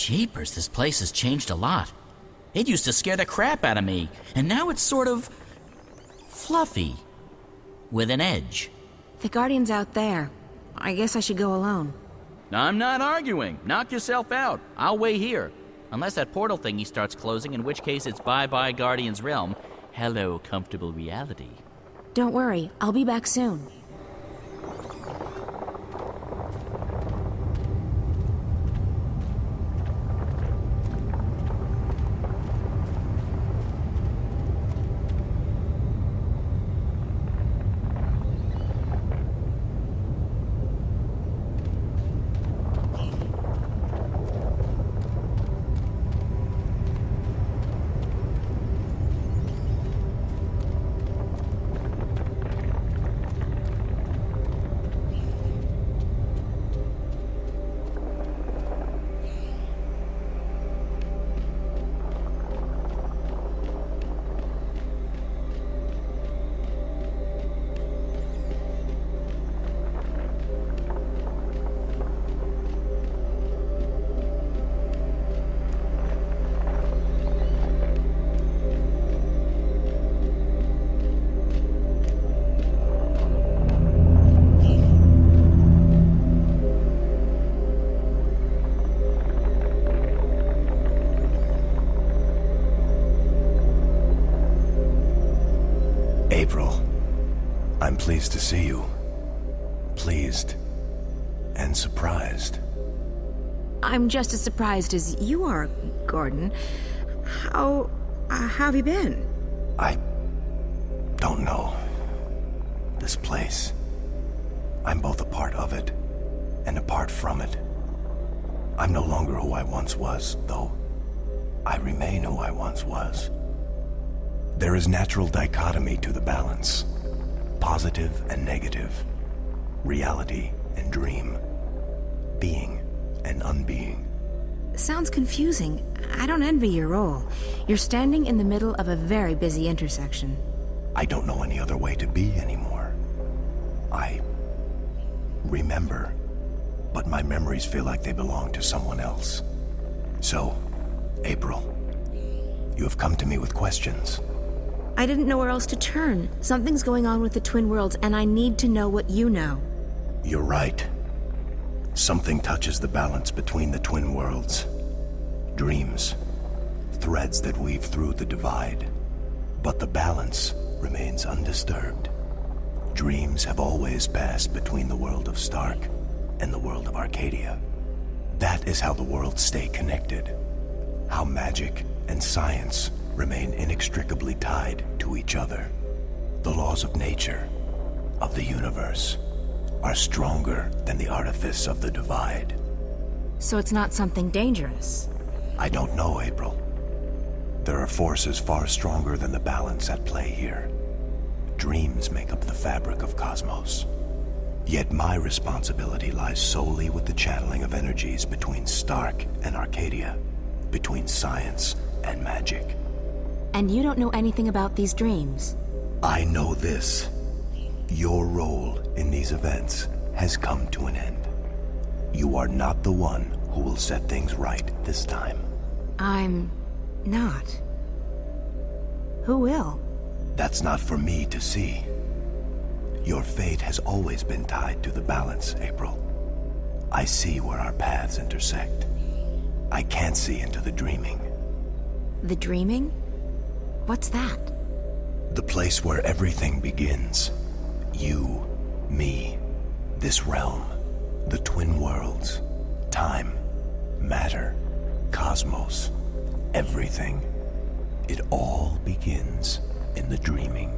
Jeepers, this place has changed a lot. It used to scare the crap out of me, and now it's sort of fluffy, with an edge. The Guardian's out there. I guess I should go alone. I'm not arguing. Knock yourself out. I'll wait here. Unless that portal thingy starts closing, in which case it's bye-bye Guardian's realm. Hello, comfortable reality. Don't worry, I'll be back soon. April, I'm pleased to see you. Pleased and surprised. I'm just as surprised as you are, Gordon. How have you been? I don't know. This place. I'm both a part of it and apart from it. I'm no longer who I once was, though I remain who I once was. There is natural dichotomy to the balance. Positive and negative. Reality and dream. Being and unbeing. Sounds confusing. I don't envy your role. You're standing in the middle of a very busy intersection. I don't know any other way to be anymore. I remember, but my memories feel like they belong to someone else. So, April, you have come to me with questions. I didn't know where else to turn. Something's going on with the Twin Worlds, and I need to know what you know. You're right. Something touches the balance between the Twin Worlds. Dreams. Threads that weave through the divide. But the balance remains undisturbed. Dreams have always passed between the world of Stark and the world of Arcadia. That is how the worlds stay connected. How magic and science remain inextricably tied to each other. The laws of nature, of the universe, are stronger than the artifice of the divide. So it's not something dangerous? I don't know, April. There are forces far stronger than the balance at play here. Dreams make up the fabric of cosmos. Yet my responsibility lies solely with the channeling of energies between Stark and Arcadia, between science and magic. And you don't know anything about these dreams? I know this. Your role in these events has come to an end. You are not the one who will set things right this time. I'm not. Who will? That's not for me to see. Your fate has always been tied to the balance, April. I see where our paths intersect. I can't see into the dreaming. The dreaming? What's that? The place where everything begins. You, me, this realm, the Twin Worlds, time, matter, cosmos, everything. It all begins in the dreaming.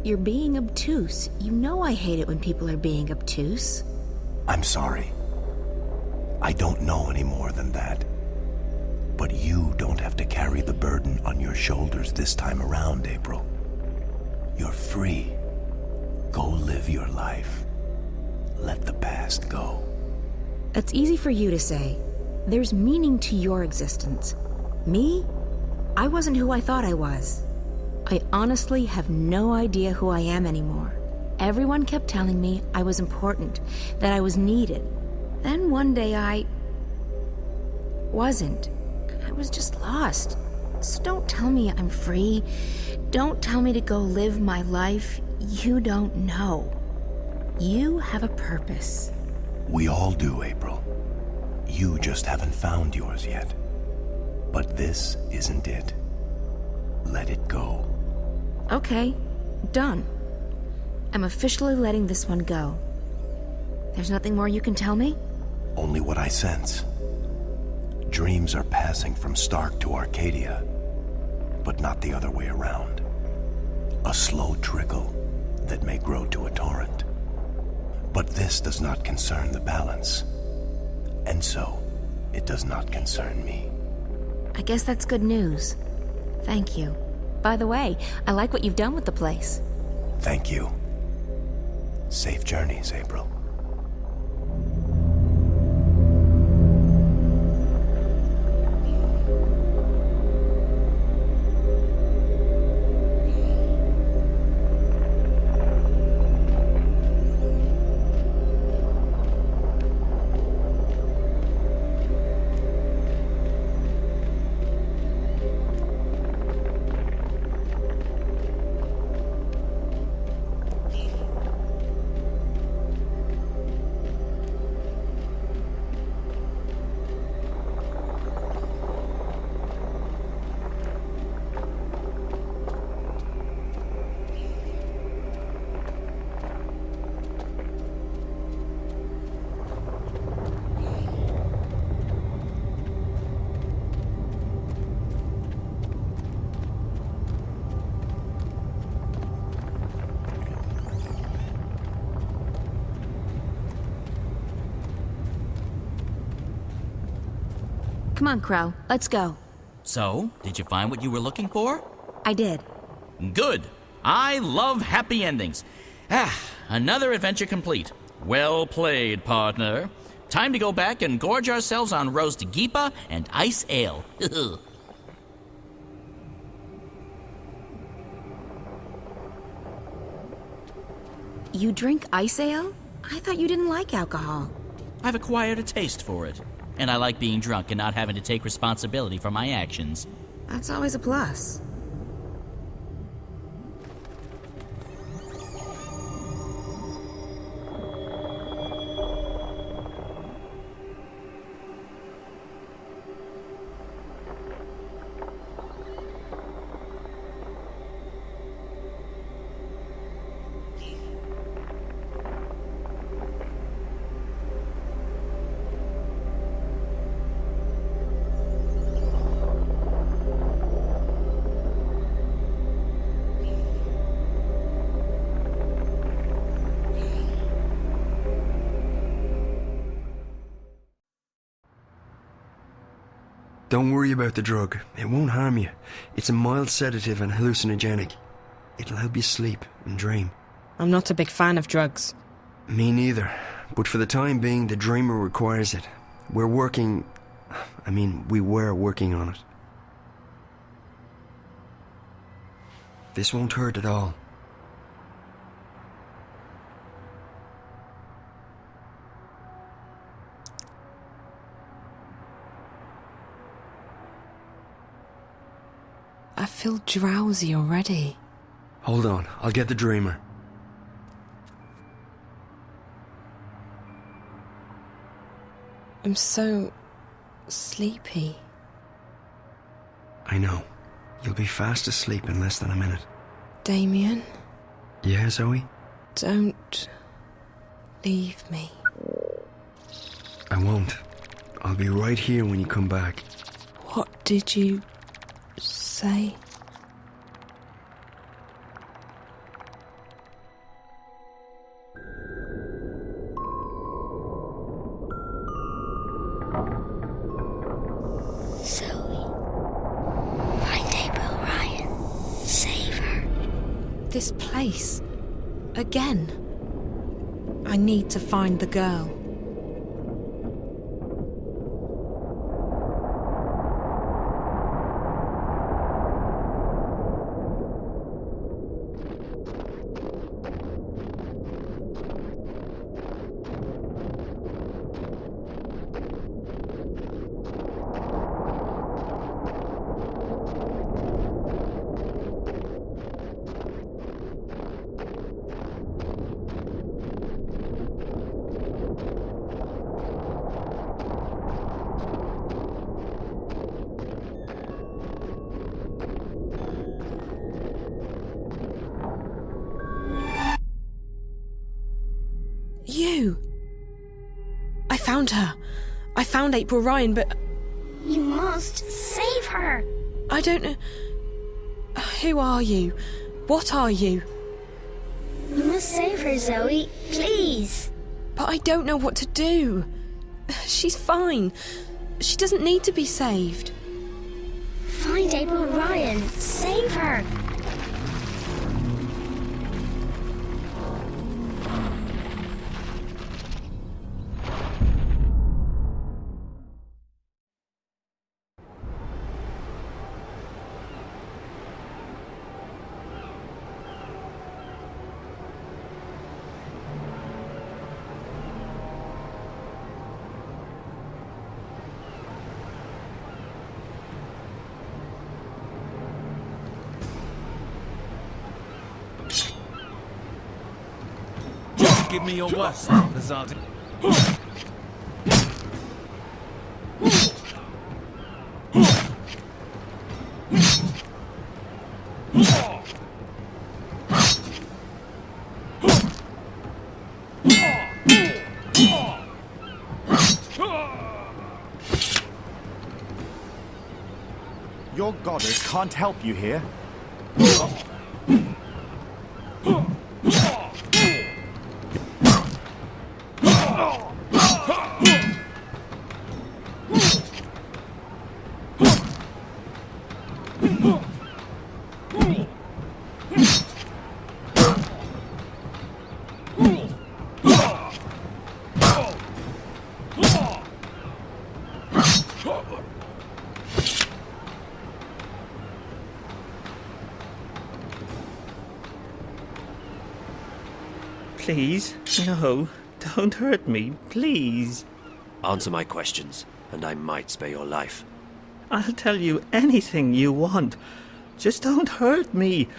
You're being obtuse. You know I hate it when people are being obtuse. I'm sorry. I don't know any more than that. But you don't have to carry the burden on your shoulders this time around, April. You're free. Go live your life. Let the past go. It's easy for you to say. There's meaning to your existence. Me? I wasn't who I thought I was. I honestly have no idea who I am anymore. Everyone kept telling me I was important, that I was needed. Then one day wasn't. I was just lost. So don't tell me I'm free. Don't tell me to go live my life. You don't know. You have a purpose. We all do, April. You just haven't found yours yet. But this isn't it. Let it go. Okay, done. I'm officially letting this one go. There's nothing more you can tell me? Only what I sense. Dreams are passing from Stark to Arcadia, but not the other way around. A slow trickle that may grow to a torrent. But this does not concern the balance, and so it does not concern me. I guess that's good news. Thank you. By the way, I like what you've done with the place. Thank you. Safe journeys, April. Come on, Crow. Let's go. So, did you find what you were looking for? I did. Good. I love happy endings. Another adventure complete. Well played, partner. Time to go back and gorge ourselves on roast geepa and ice ale. You drink ice ale? I thought you didn't like alcohol. I've acquired a taste for it. And I like being drunk and not having to take responsibility for my actions. That's always a plus. Don't worry about the drug. It won't harm you. It's a mild sedative and hallucinogenic. It'll help you sleep and dream. I'm not a big fan of drugs. Me neither. But for the time being, the dreamer requires it. We were working on it. This won't hurt at all. I feel drowsy already. Hold on, I'll get the dreamer. I'm so sleepy. I know. You'll be fast asleep in less than a minute. Damien, Yeah, Zoe? don't leave me. I won't. I'll be right here when you come back. What did you say? Zoe, find April Ryan. Save her. This place. Again. I need to find the girl. You! I found her. I found April Ryan, but You must save her. I don't know... Who are you? What are you? You must save her, Zoe. Please. But I don't know what to do. She's fine. She doesn't need to be saved. Find April Ryan. Save her. Give me your worst, Lazardi. Your goddess can't help you here. Please, no, don't hurt me, please. Answer my questions, and I might spare your life. I'll tell you anything you want. Just don't hurt me.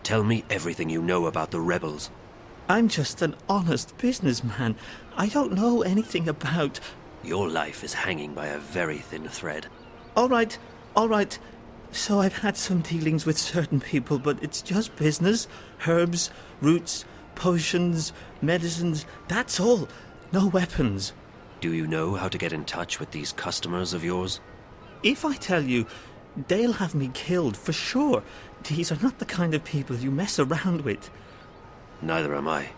Tell me everything you know about the rebels. I'm just an honest businessman. I don't know anything about... Your life is hanging by a very thin thread. All right. So I've had some dealings with certain people, but it's just business. Herbs, roots, potions, medicines, that's all. No weapons. Do you know how to get in touch with these customers of yours? If I tell you, they'll have me killed for sure. These are not the kind of people you mess around with. Neither am I.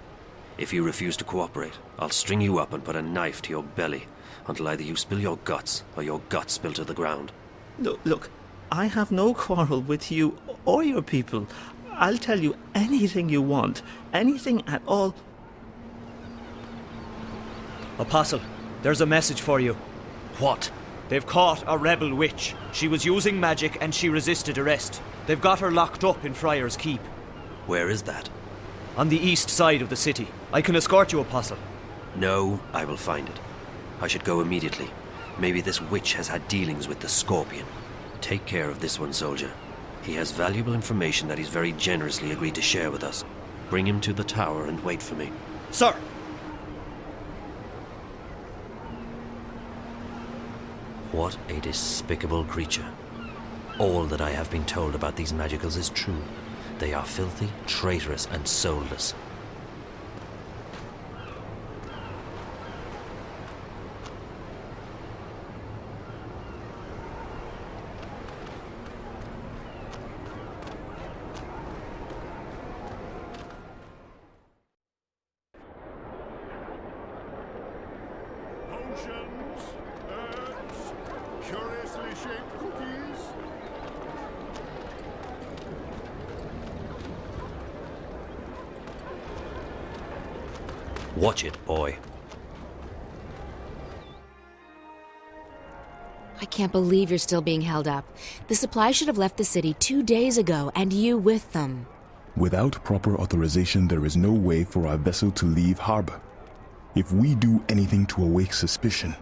If you refuse to cooperate, I'll string you up and put a knife to your belly until either you spill your guts or your guts spill to the ground. Look, I have no quarrel with you or your people. I'll tell you anything you want, anything at all. Apostle, there's a message for you. What? They've caught a rebel witch. She was using magic and she resisted arrest. They've got her locked up in Friar's Keep. Where is that? On the east side of the city. I can escort you, Apostle. No, I will find it. I should go immediately. Maybe this witch has had dealings with the Scorpion. Take care of this one, soldier. He has valuable information that he's very generously agreed to share with us. Bring him to the tower and wait for me. Sir! What a despicable creature. All that I have been told about these magicals is true. They are filthy, traitorous, and soulless. Potions, herbs, curiously shaped cookies. Watch it, boy. I can't believe you're still being held up. The supply should have left the city 2 days ago, and you with them. Without proper authorization, there is no way for our vessel to leave harbor. If we do anything to awake suspicion...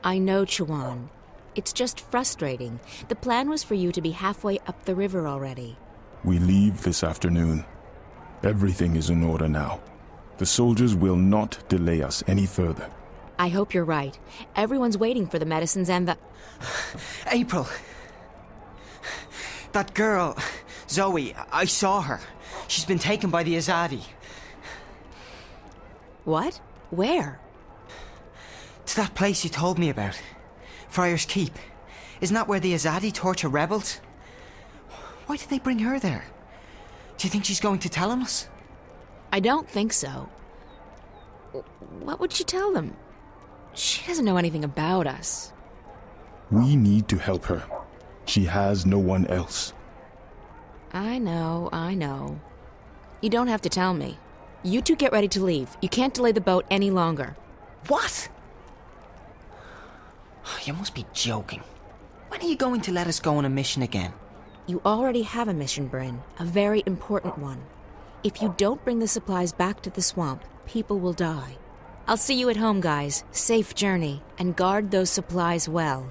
I know, Chuan. It's just frustrating. The plan was for you to be halfway up the river already. We leave this afternoon. Everything is in order now. The soldiers will not delay us any further. I hope you're right. Everyone's waiting for the medicines and the... April. That girl, Zoe, I saw her. She's been taken by the Azadi. What? Where? To that place you told me about. Friar's Keep. Isn't that where the Azadi torture rebels? Why did they bring her there? Do you think she's going to tell on us? I don't think so. What would she tell them? She doesn't know anything about us. We need to help her. She has no one else. I know. You don't have to tell me. You two get ready to leave. You can't delay the boat any longer. What? You must be joking. When are you going to let us go on a mission again? You already have a mission, Bryn. A very important one. If you don't bring the supplies back to the swamp, people will die. I'll see you at home, guys. Safe journey, and guard those supplies well.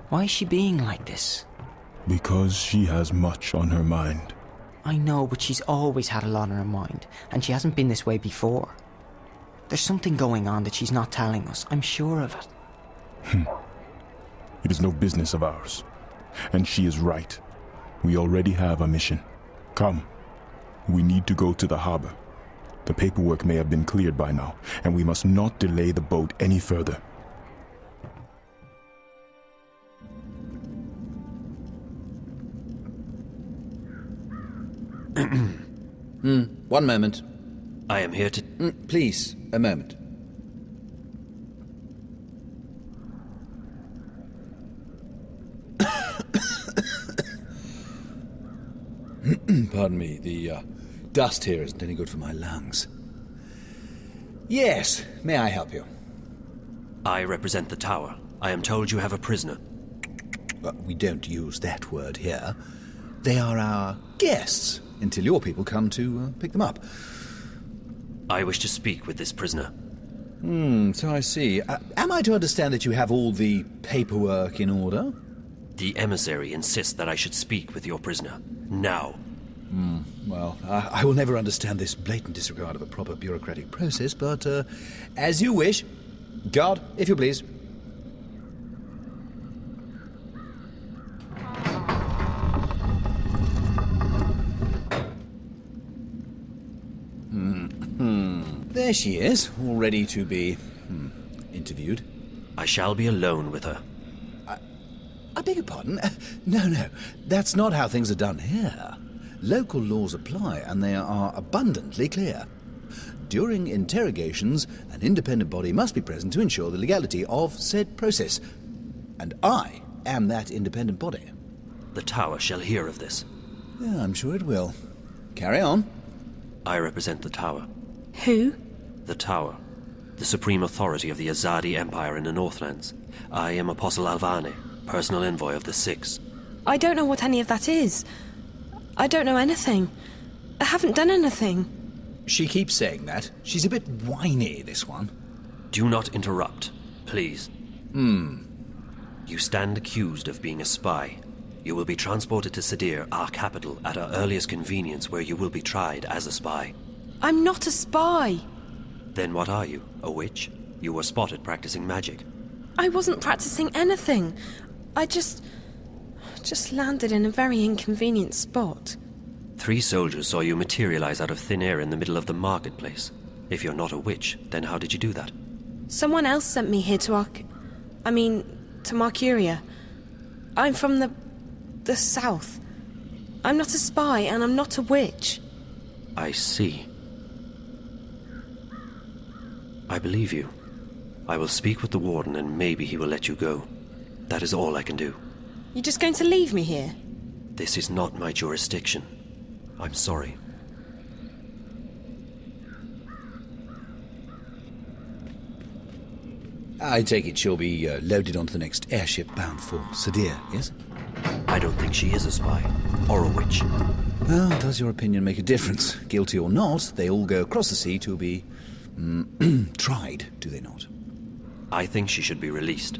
Why is she being like this? Because she has much on her mind. I know, but she's always had a lot on her mind, and she hasn't been this way before. There's something going on that she's not telling us. I'm sure of it. It is no business of ours. And she is right. We already have a mission. Come. We need to go to the harbor. The paperwork may have been cleared by now, and we must not delay the boat any further. One moment. I am here to... Please, a moment. Pardon me, the dust here isn't any good for my lungs. Yes, may I help you? I represent the tower. I am told you have a prisoner. We don't use that word here. They are our guests, until your people come to pick them up. I wish to speak with this prisoner. So I see. Am I to understand that you have all the paperwork in order? The emissary insists that I should speak with your prisoner. Now. Well, I will never understand this blatant disregard of a proper bureaucratic process, but as you wish. Guard, if you please. There she is, all ready to be interviewed. I shall be alone with her. I beg your pardon? No, that's not how things are done here. Local laws apply, and they are abundantly clear. During interrogations, an independent body must be present to ensure the legality of said process. And I am that independent body. The tower shall hear of this. Yeah, I'm sure it will. Carry on. I represent the tower. Who? The tower. The supreme authority of the Azadi Empire in the Northlands. I am Apostle Alvane, personal envoy of the Six. I don't know what any of that is. I don't know anything. I haven't done anything. She keeps saying that. She's a bit whiny, this one. Do not interrupt, please. You stand accused of being a spy. You will be transported to Sadir, our capital, at our earliest convenience, where you will be tried as a spy. I'm not a spy. Then what are you? A witch? You were spotted practicing magic. I wasn't practicing anything. I just landed in a very inconvenient spot. 3 soldiers saw you materialize out of thin air in the middle of the marketplace. If you're not a witch, then how did you do that? Someone else sent me here to Marcuria. I'm from the south. I'm not a spy, and I'm not a witch. I see. I believe you. I will speak with the warden, and maybe he will let you go. That is all I can do. You're just going to leave me here? This is not my jurisdiction. I'm sorry. I take it she'll be loaded onto the next airship bound for Sadir, yes? I don't think she is a spy, or a witch. Well, does your opinion make a difference? Guilty or not, they all go across the sea to be tried, do they not? I think she should be released.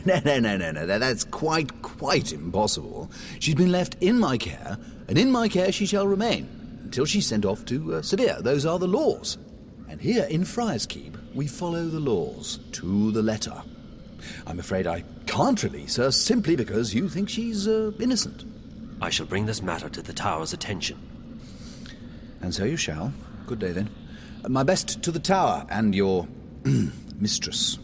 No. That's quite impossible. She's been left in my care, and in my care she shall remain, until she's sent off to Sadir. Those are the laws. And here in Friar's Keep, we follow the laws to the letter. I'm afraid I can't release her simply because you think she's innocent. I shall bring this matter to the Tower's attention. And so you shall. Good day, then. My best to the Tower and your mistress.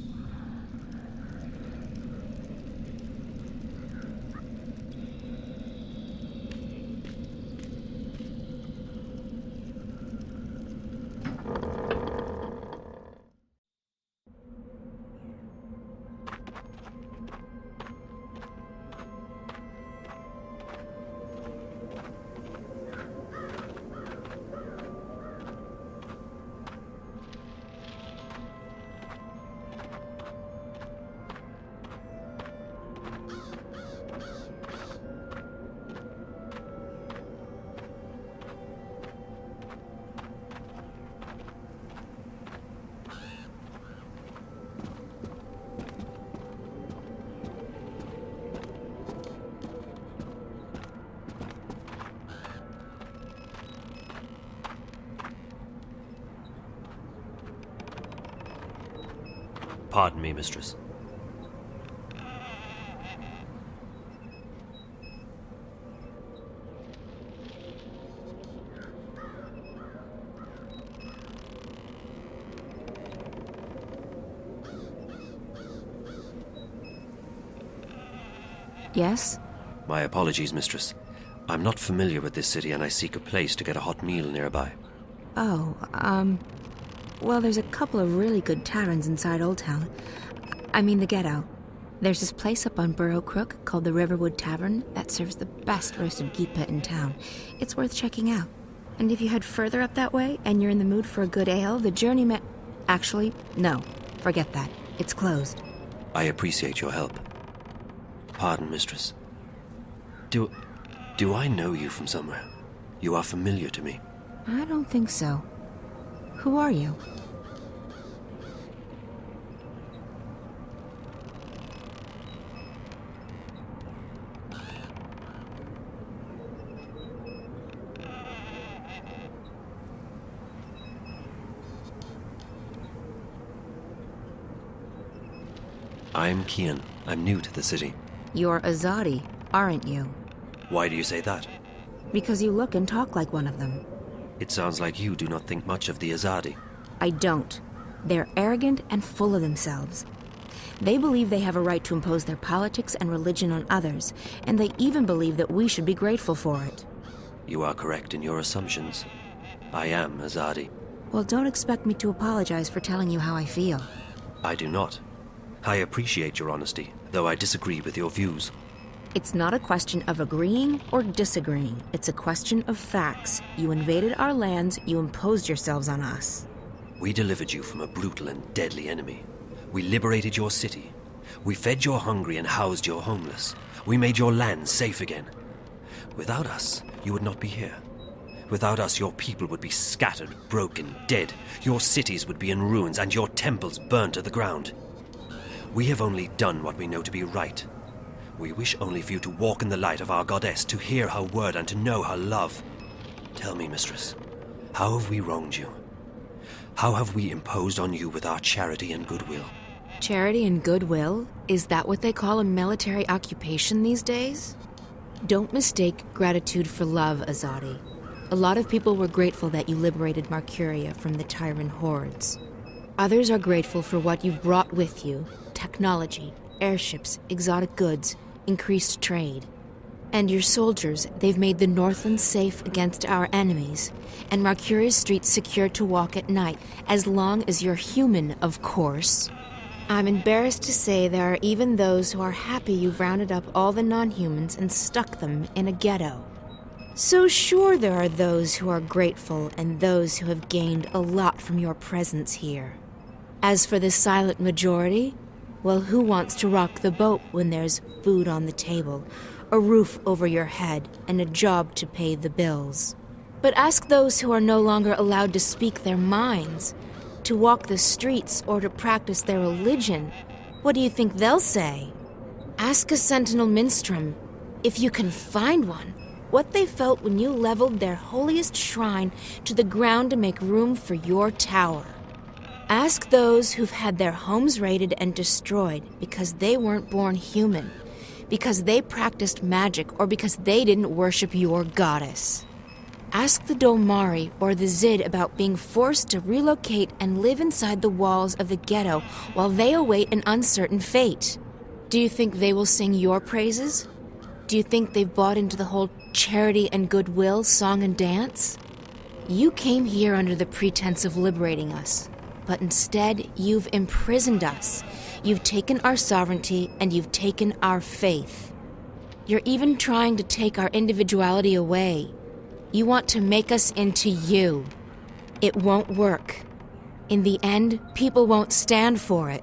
Pardon me, mistress. Yes? My apologies, mistress. I'm not familiar with this city and I seek a place to get a hot meal nearby. Oh, well, there's a couple of really good taverns inside Old Town. I mean the ghetto. There's this place up on Burrow Crook called the Riverwood Tavern that serves the best roasted geepa in town. It's worth checking out. And if you head further up that way and you're in the mood for a good ale, the journey Actually, no. Forget that. It's closed. I appreciate your help. Pardon, mistress. Do I know you from somewhere? You are familiar to me. I don't think so. Who are you? I'm Kian. I'm new to the city. You're Azadi, aren't you? Why do you say that? Because you look and talk like one of them. It sounds like you do not think much of the Azadi. I don't. They're arrogant and full of themselves. They believe they have a right to impose their politics and religion on others, and they even believe that we should be grateful for it. You are correct in your assumptions. I am Azadi. Well, don't expect me to apologize for telling you how I feel. I do not. I appreciate your honesty, though I disagree with your views. It's not a question of agreeing or disagreeing. It's a question of facts. You invaded our lands, you imposed yourselves on us. We delivered you from a brutal and deadly enemy. We liberated your city. We fed your hungry and housed your homeless. We made your land safe again. Without us, you would not be here. Without us, your people would be scattered, broken, dead. Your cities would be in ruins and your temples burned to the ground. We have only done what we know to be right. We wish only for you to walk in the light of our goddess, to hear her word and to know her love. Tell me, mistress, how have we wronged you? How have we imposed on you with our charity and goodwill? Charity and goodwill? Is that what they call a military occupation these days? Don't mistake gratitude for love, Azadi. A lot of people were grateful that you liberated Marcuria from the Tyrant hordes. Others are grateful for what you've brought with you: technology, airships, exotic goods, increased trade. And your soldiers, they've made the Northlands safe against our enemies, and Marcuria's streets secure to walk at night, as long as you're human, of course. I'm embarrassed to say there are even those who are happy you've rounded up all the non-humans and stuck them in a ghetto. So sure, there are those who are grateful and those who have gained a lot from your presence here. As for the silent majority, well, who wants to rock the boat when there's food on the table, a roof over your head, and a job to pay the bills? But ask those who are no longer allowed to speak their minds, to walk the streets, or to practice their religion. What do you think they'll say? Ask a Sentinel Minstrom, if you can find one, what they felt when you leveled their holiest shrine to the ground to make room for your tower. Ask those who've had their homes raided and destroyed because they weren't born human, because they practiced magic, or because they didn't worship your goddess. Ask the Dolmari or the Zid about being forced to relocate and live inside the walls of the ghetto while they await an uncertain fate. Do you think they will sing your praises? Do you think they've bought into the whole charity and goodwill song and dance? You came here under the pretense of liberating us, but instead you've imprisoned us. You've taken our sovereignty and you've taken our faith. You're even trying to take our individuality away. You want to make us into you. It won't work. In the end, people won't stand for it.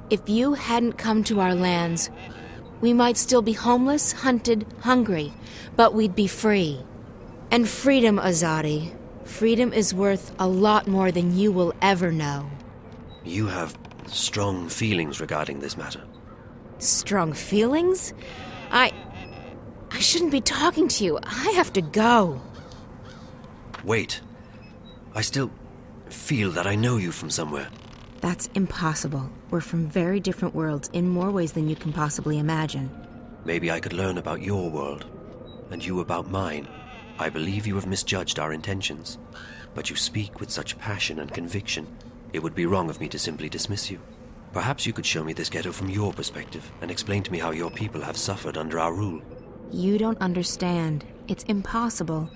If you hadn't come to our lands, we might still be homeless, hunted, hungry, but we'd be free. And freedom, Azadi, freedom is worth a lot more than you will ever know. You have strong feelings regarding this matter. Strong feelings? I shouldn't be talking to you. I have to go. Wait. I still feel that I know you from somewhere. That's impossible. We're from very different worlds in more ways than you can possibly imagine. Maybe I could learn about your world, and you about mine. I believe you have misjudged our intentions, but you speak with such passion and conviction. It would be wrong of me to simply dismiss you. Perhaps you could show me this ghetto from your perspective, and explain to me how your people have suffered under our rule. You don't understand. It's impossible.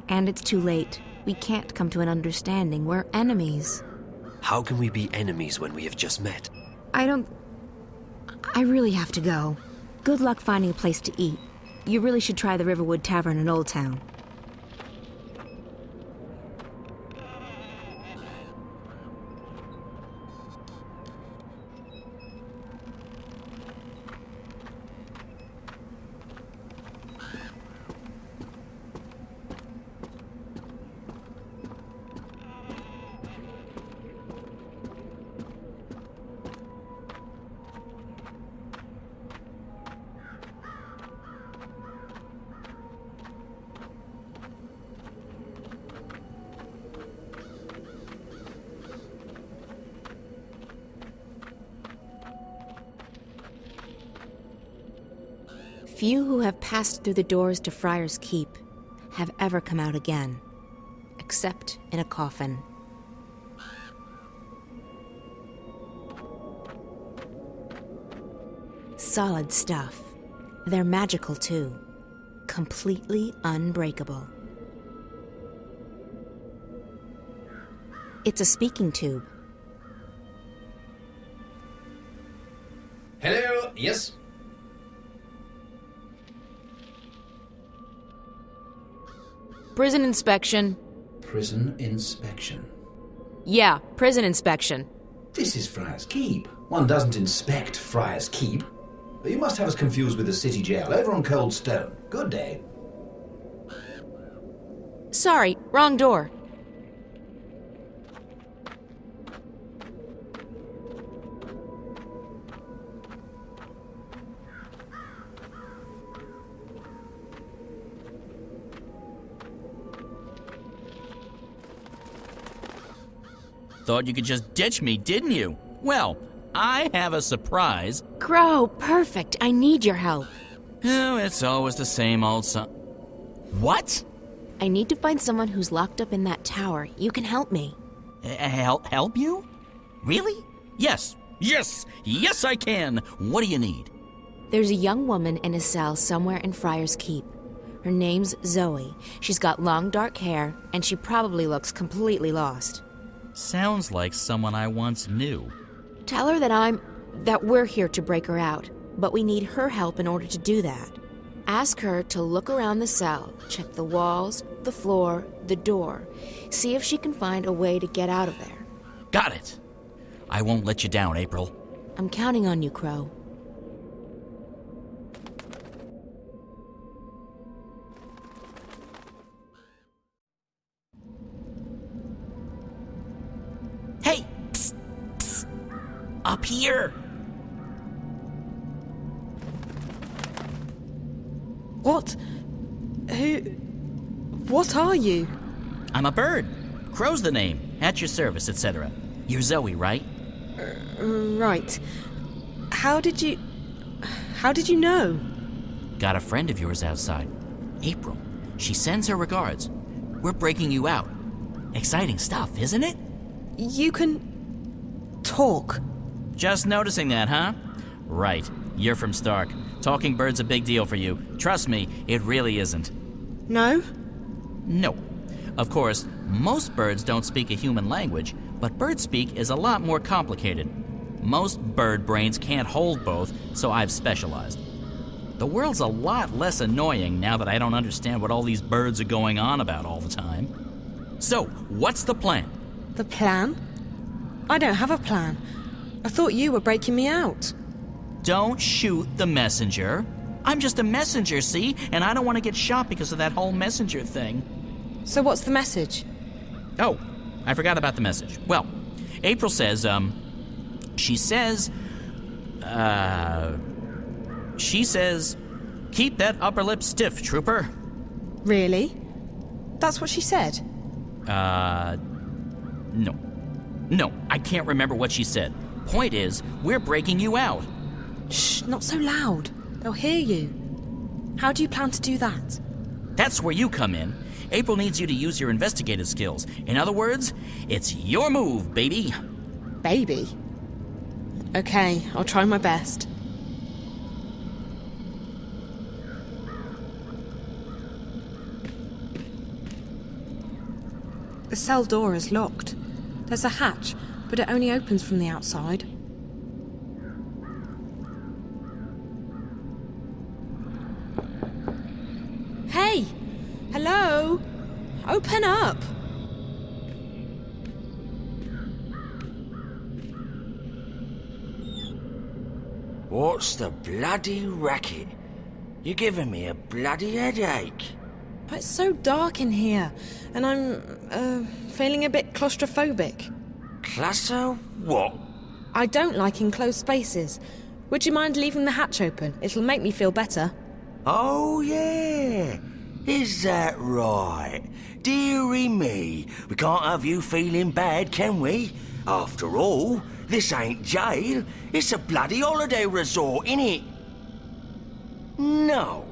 And it's too late. We can't come to an understanding. We're enemies. How can we be enemies when we have just met? I really have to go. Good luck finding a place to eat. You really should try the Riverwood Tavern in Old Town. Few who have passed through the doors to Friar's Keep have ever come out again, except in a coffin. Solid stuff. They're magical too. Completely unbreakable. It's a speaking tube. Hello, yes? Prison inspection. Prison inspection. Yeah, prison inspection. This is Friar's Keep. One doesn't inspect Friar's Keep. You must have us confused with the city jail over on Cold Stone. Good day. Sorry, wrong door. Thought you could just ditch me, didn't you? Well, I have a surprise. Crow, perfect. I need your help. Oh, it's always the same old What? I need to find someone who's locked up in that tower. You can help me. Help you? Really? Yes, I can. What do you need? There's a young woman in a cell somewhere in Friar's Keep. Her name's Zoe. She's got long dark hair, and she probably looks completely lost. Sounds like someone I once knew. Tell her that we're here to break her out, but we need her help in order to do that. Ask her to look around the cell, check the walls, the floor, the door. See if she can find a way to get out of there. Got it. I won't let you down, April. I'm counting on you, Crow. Hey! Psst, psst. Up here! What? What are you? I'm a bird. Crow's the name. At your service, etc. You're Zoe, right? Right. How did you know? Got a friend of yours outside. April. She sends her regards. We're breaking you out. Exciting stuff, isn't it? You can talk. Just noticing that, huh? Right. You're from Stark. Talking bird's a big deal for you. Trust me, it really isn't. No? No. Of course, most birds don't speak a human language, but bird speak is a lot more complicated. Most bird brains can't hold both, so I've specialized. The world's a lot less annoying now that I don't understand what all these birds are going on about all the time. So, what's the plan? The plan? I don't have a plan. I thought you were breaking me out. Don't shoot the messenger. I'm just a messenger, see? And I don't want to get shot because of that whole messenger thing. So what's the message? Oh, I forgot about the message. Well, April says, she says, keep that upper lip stiff, trooper. Really? That's what she said? No. No, I can't remember what she said. Point is, we're breaking you out. Shh, not so loud. They'll hear you. How do you plan to do that? That's where you come in. April needs you to use your investigative skills. In other words, it's your move, baby. Baby? Okay, I'll try my best. The cell door is locked. There's a hatch, but it only opens from the outside. Hey! Hello? Open up! What's the bloody racket? You're giving me a bloody headache. It's so dark in here, and I'm, feeling a bit claustrophobic. Classo? What? I don't like enclosed spaces. Would you mind leaving the hatch open? It'll make me feel better. Oh, yeah. Is that right? Dearie me, we can't have you feeling bad, can we? After all, this ain't jail. It's a bloody holiday resort, innit? No.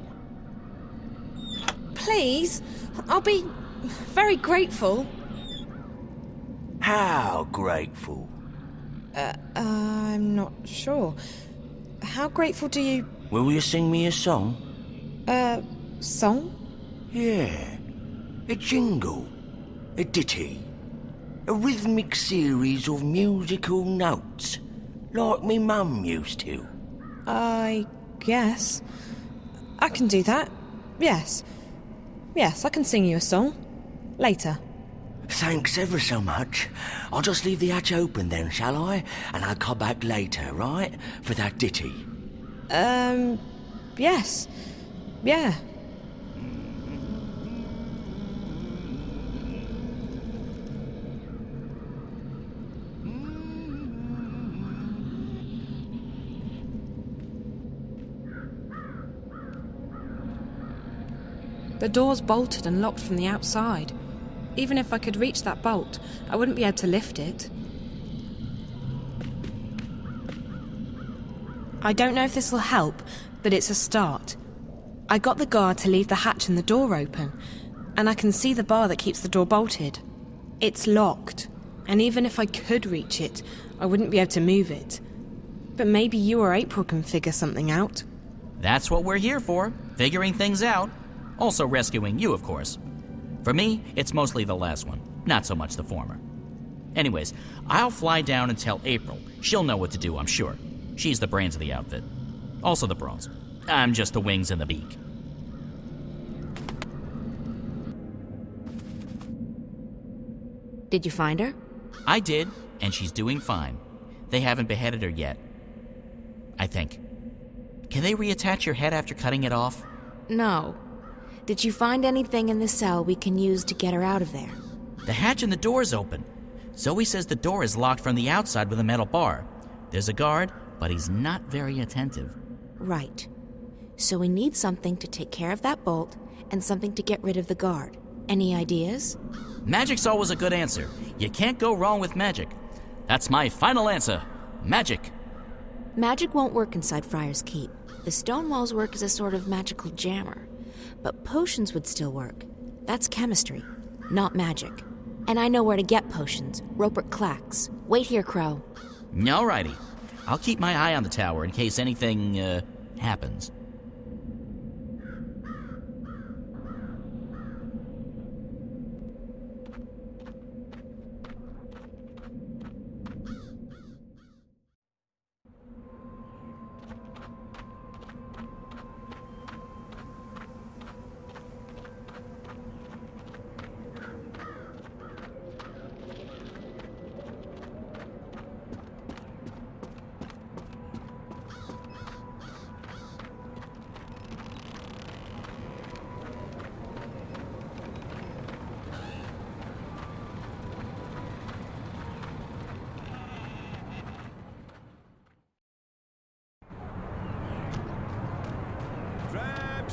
Please, I'll be very grateful. How grateful? I'm not sure. How grateful do you... Will you sing me a song? Song? Yeah. A jingle. A ditty. A rhythmic series of musical notes. Like me mum used to. I guess. I can do that. Yes. Yes, I can sing you a song. Later. Thanks ever so much. I'll just leave the hatch open then, shall I? And I'll come back later, right? For that ditty. Yes. Yeah. The door's bolted and locked from the outside. Even if I could reach that bolt, I wouldn't be able to lift it. I don't know if this will help, but it's a start. I got the guard to leave the hatch and the door open, and I can see the bar that keeps the door bolted. It's locked, and even if I could reach it, I wouldn't be able to move it. But maybe you or April can figure something out. That's what we're here for, figuring things out. Also rescuing you, of course. For me, it's mostly the last one, not so much the former. Anyways, I'll fly down and tell April. She'll know what to do, I'm sure. She's the brains of the outfit. Also the brains. I'm just the wings and the beak. Did you find her? I did, and she's doing fine. They haven't beheaded her yet. I think. Can they reattach your head after cutting it off? No. Did you find anything in the cell we can use to get her out of there? The hatch and the door's open. Zoe says the door is locked from the outside with a metal bar. There's a guard, but he's not very attentive. Right. So we need something to take care of that bolt and something to get rid of the guard. Any ideas? Magic's always a good answer. You can't go wrong with magic. That's my final answer. Magic. Magic won't work inside Friar's Keep. The stone walls work as a sort of magical jammer. But potions would still work. That's chemistry, not magic. And I know where to get potions. Rupert Clacks. Wait here, Crow. Alrighty. I'll keep my eye on the tower in case anything, happens.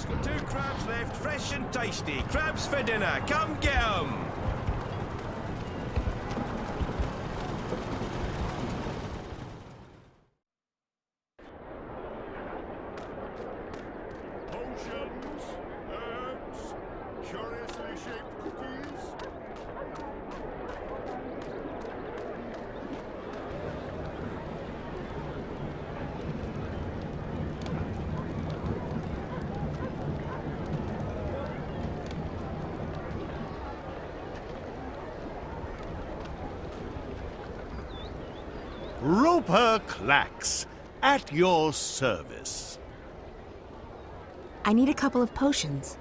Got 2 crabs left, fresh and tasty. Crabs for dinner, come get 'em! Potions, herbs, curiously shaped cookies. Roper Clacks, at your service. I need a couple of potions.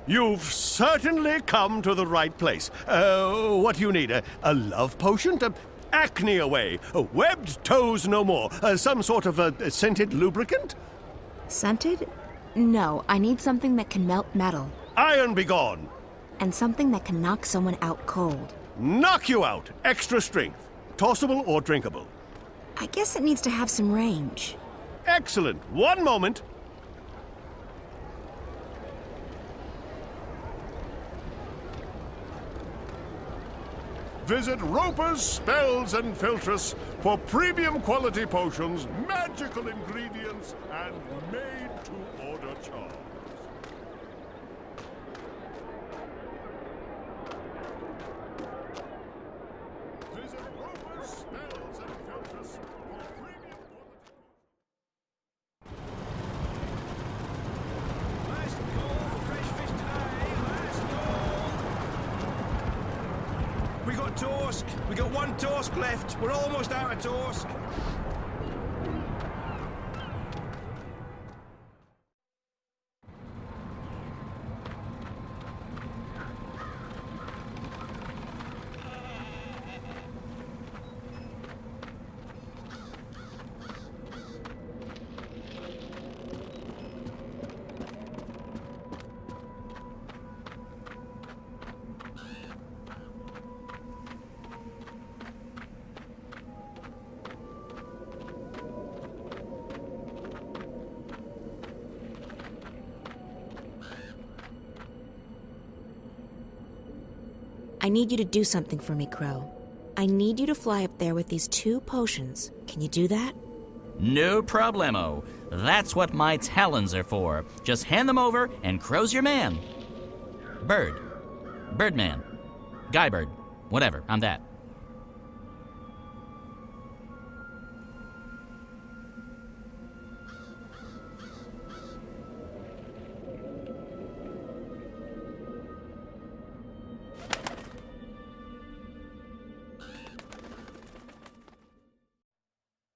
You've certainly come to the right place. What do you need? A love potion? Acne away. Webbed toes no more. Some sort of a scented lubricant? Scented? No, I need something that can melt metal. Iron be gone. And something that can knock someone out cold. Knock you out. Extra strength. Tossable or drinkable? I guess it needs to have some range. Excellent. One moment. Visit Roper's Spells and Filtress for premium quality potions, magical ingredients, and made-to-order charms. Visit Roper's Spells and Filtress for premium quality... Last call for fresh fish today. Last call. We got Torsk. We got 1 Torsk left. We're almost out of Torsk. I need you to do something for me, Crow. I need you to fly up there with these 2 potions. Can you do that? No problemo. That's what my talons are for. Just hand them over and Crow's your man. Bird. Birdman. Guybird. Whatever, I'm that.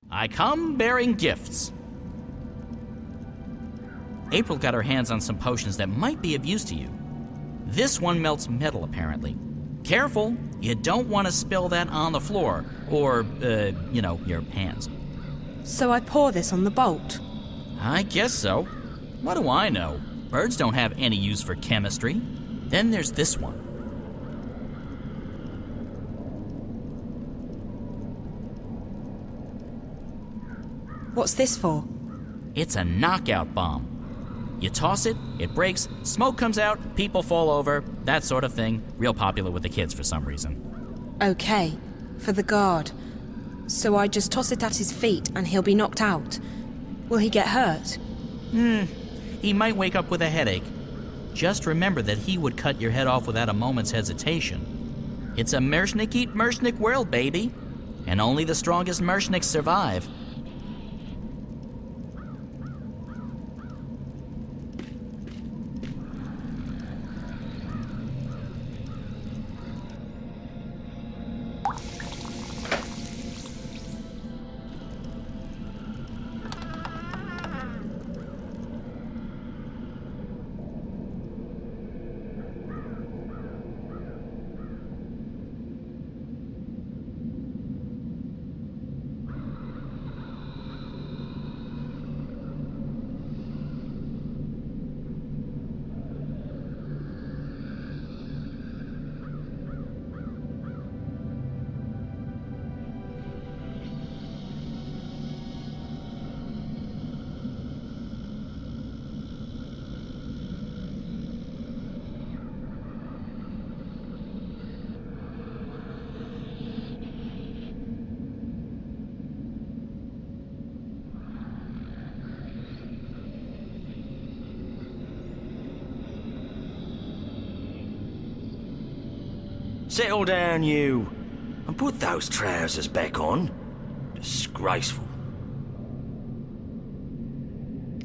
I come bearing gifts. April got her hands on some potions that might be of use to you. This one melts metal, apparently. Careful, you don't want to spill that on the floor, or, your hands. So I pour this on the bolt? I guess so. What do I know? Birds don't have any use for chemistry. Then there's this one. What's this for? It's a knockout bomb. You toss it, it breaks, smoke comes out, people fall over, that sort of thing. Real popular with the kids for some reason. Okay, for the guard. So I just toss it at his feet and he'll be knocked out. Will he get hurt? He might wake up with a headache. Just remember that he would cut your head off without a moment's hesitation. It's a Mershnik eat Mershnik world, baby. And only the strongest Mershniks survive. Settle down, you, and put those trousers back on. Disgraceful.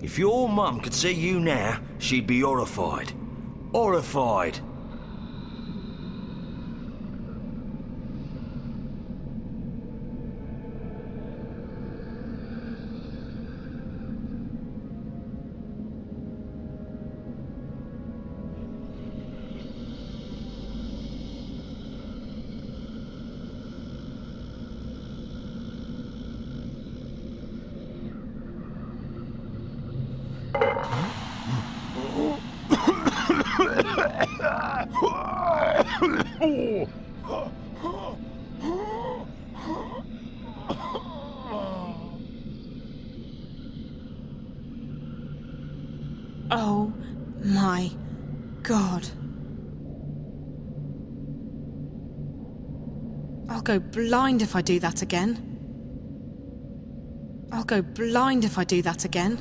If your mum could see you now, she'd be horrified. Horrified. Oh my God. I'll go blind if I do that again. I'll go blind if I do that again.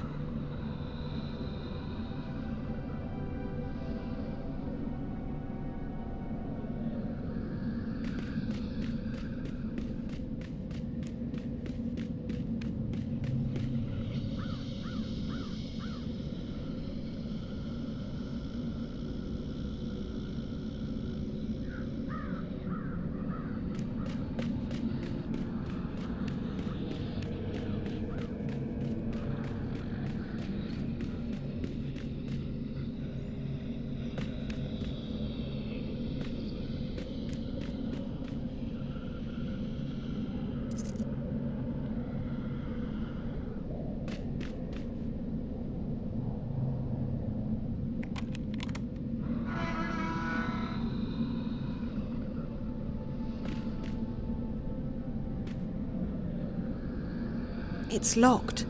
It's locked.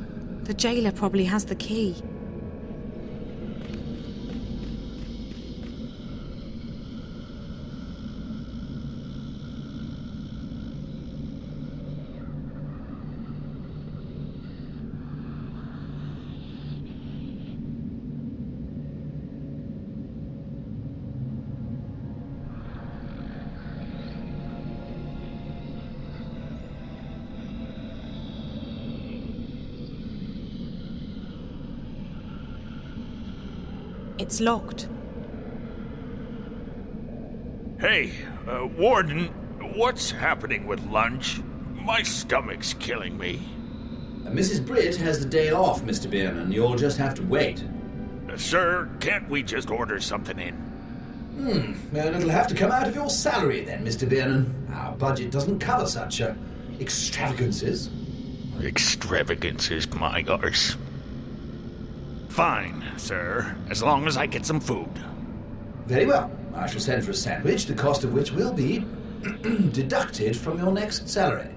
The jailer probably has the key. It's locked. Hey, Warden, what's happening with lunch? My stomach's killing me. Mrs. Britt has the day off, Mr. Bierman. You'll just have to wait. Sir, can't we just order something in? Well, it'll have to come out of your salary then, Mr. Bierman. Our budget doesn't cover such extravagances. Extravagances, my arse. Fine, sir, as long as I get some food. Very well. I shall send for a sandwich, the cost of which will be deducted from your next salary.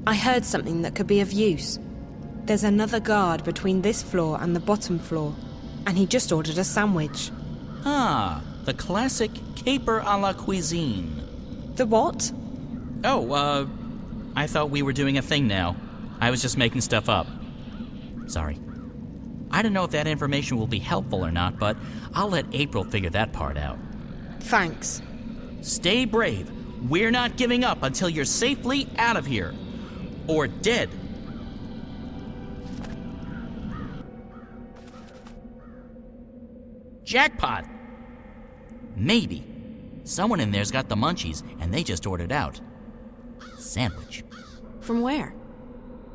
I heard something that could be of use. There's another guard between this floor and the bottom floor, and he just ordered a sandwich. Ah, the classic caper a la cuisine. The what? Oh, I thought we were doing a thing now. I was just making stuff up. Sorry. I don't know if that information will be helpful or not, but I'll let April figure that part out. Thanks. Stay brave. We're not giving up until you're safely out of here. Or dead. Jackpot! Maybe. Someone in there's got the munchies, and they just ordered out. Sandwich. From where?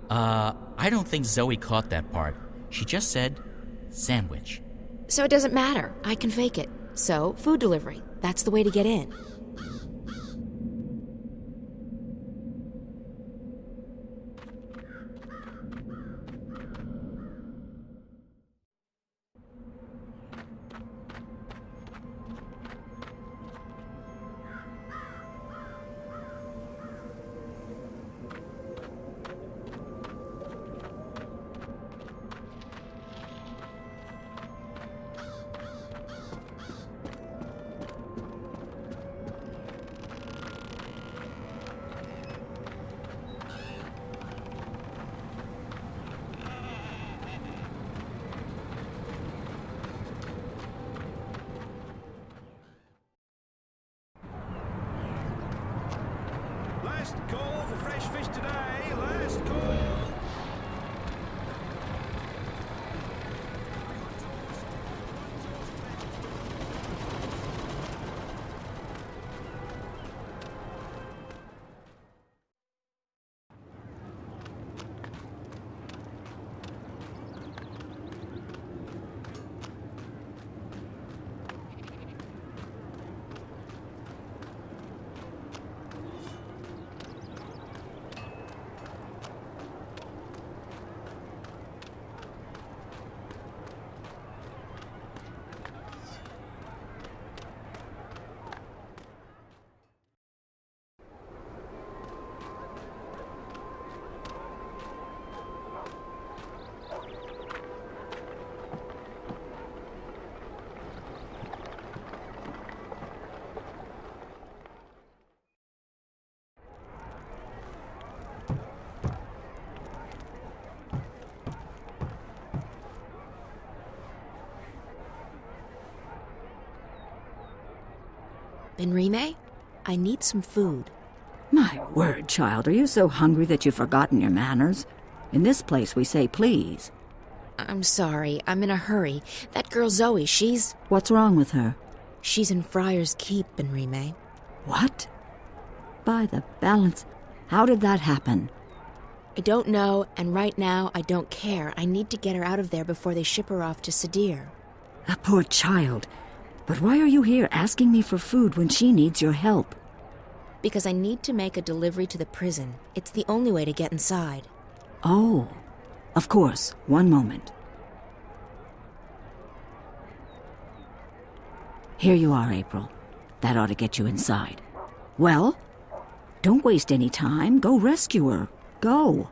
I don't think Zoe caught that part. She just said sandwich. So it doesn't matter. I can fake it. So, food delivery. That's the way to get in. Last call for fresh fish today. Last call. Benrime, I need some food. My word, child, are you so hungry that you've forgotten your manners? In this place, we say please. I'm sorry, I'm in a hurry. That girl Zoe, she's... What's wrong with her? She's in Friar's Keep, Benrime. What? By the balance, how did that happen? I don't know, and right now I don't care. I need to get her out of there before they ship her off to Sadir. A poor child. But why are you here asking me for food when she needs your help? Because I need to make a delivery to the prison. It's the only way to get inside. Oh, of course. One moment. Here you are, April. That ought to get you inside. Well, don't waste any time. Go rescue her. Go.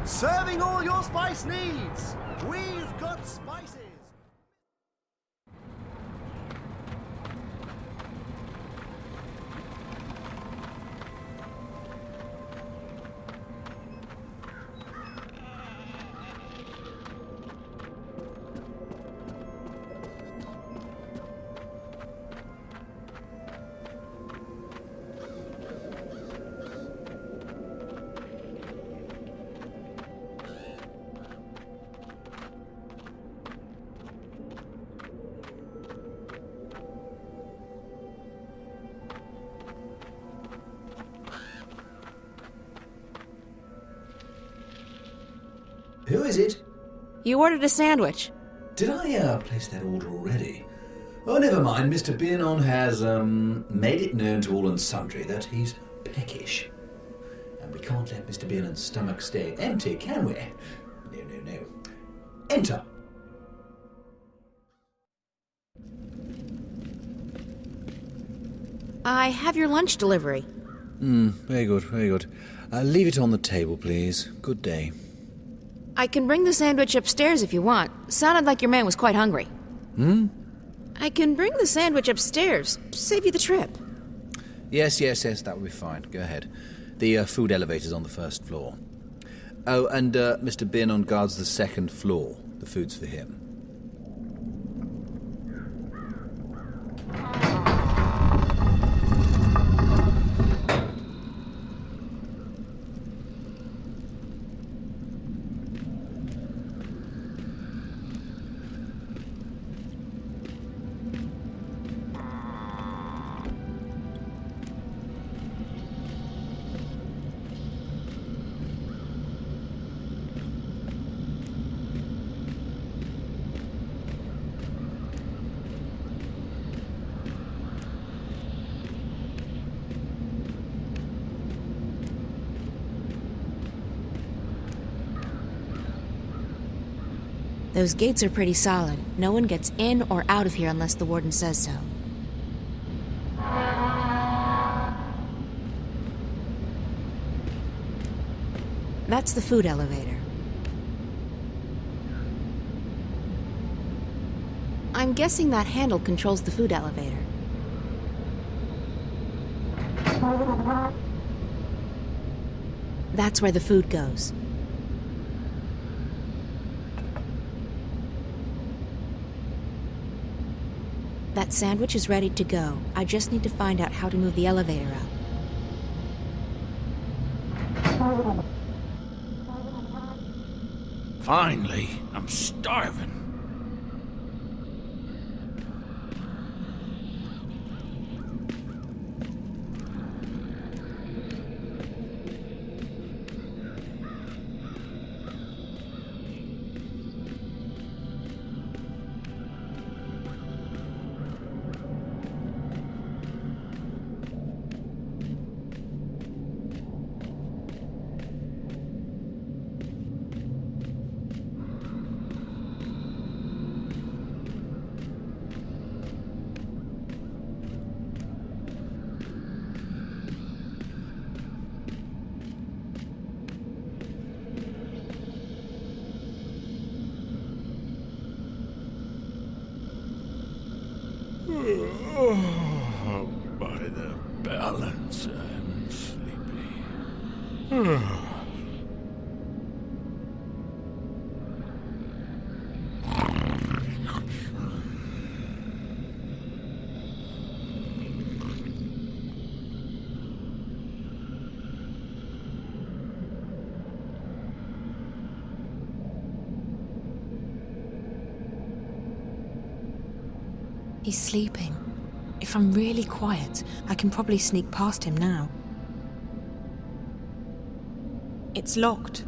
Serving all your spice needs. We've got spices. Who is it? You ordered a sandwich. Did I place that order already? Oh, never mind. Mr. Biernon has made it known to all and sundry that he's peckish. And we can't let Mr. Biernon's stomach stay empty, can we? No, no, no. Enter. I have your lunch delivery. Very good, very good. Leave it on the table, please. Good day. I can bring the sandwich upstairs if you want. Sounded like your man was quite hungry. I can bring the sandwich upstairs. Save you the trip. Yes, that will be fine. Go ahead. The food elevator's on the first floor. Oh, and Mr. Biernon guards the second floor. The food's for him. Those gates are pretty solid. No one gets in or out of here unless the warden says so. That's the food elevator. I'm guessing that handle controls the food elevator. That's where the food goes. That sandwich is ready to go. I just need to find out how to move the elevator up. Finally, I'm starving. By the balance, I'm sleepy. He's sleeping. If I'm really quiet, I can probably sneak past him now. It's locked.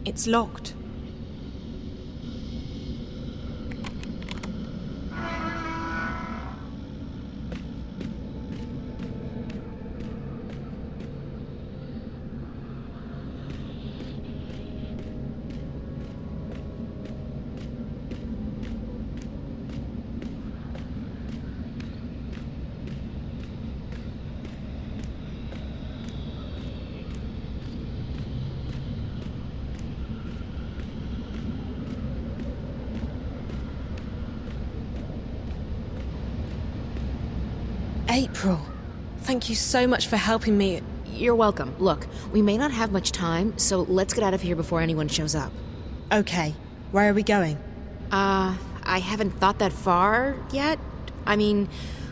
It's locked. April, thank you so much for helping me. You're welcome. Look, we may not have much time, so let's get out of here before anyone shows up. Okay, where are we going? I haven't thought that far yet. I mean,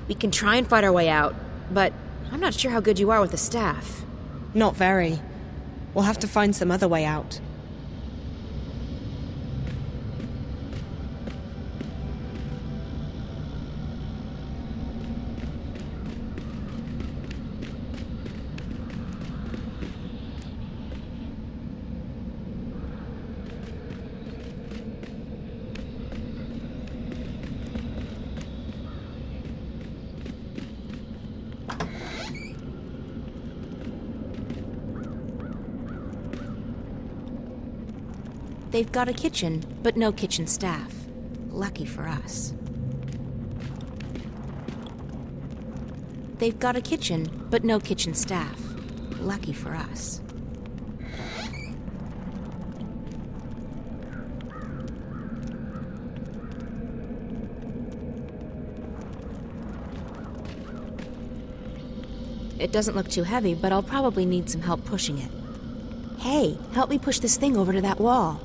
we can try and fight our way out, but I'm not sure how good you are with the staff. Not very. We'll have to find some other way out. They've got a kitchen, but no kitchen staff. Lucky for us. They've got a kitchen, but no kitchen staff. Lucky for us. It doesn't look too heavy, but I'll probably need some help pushing it. Hey, help me push this thing over to that wall.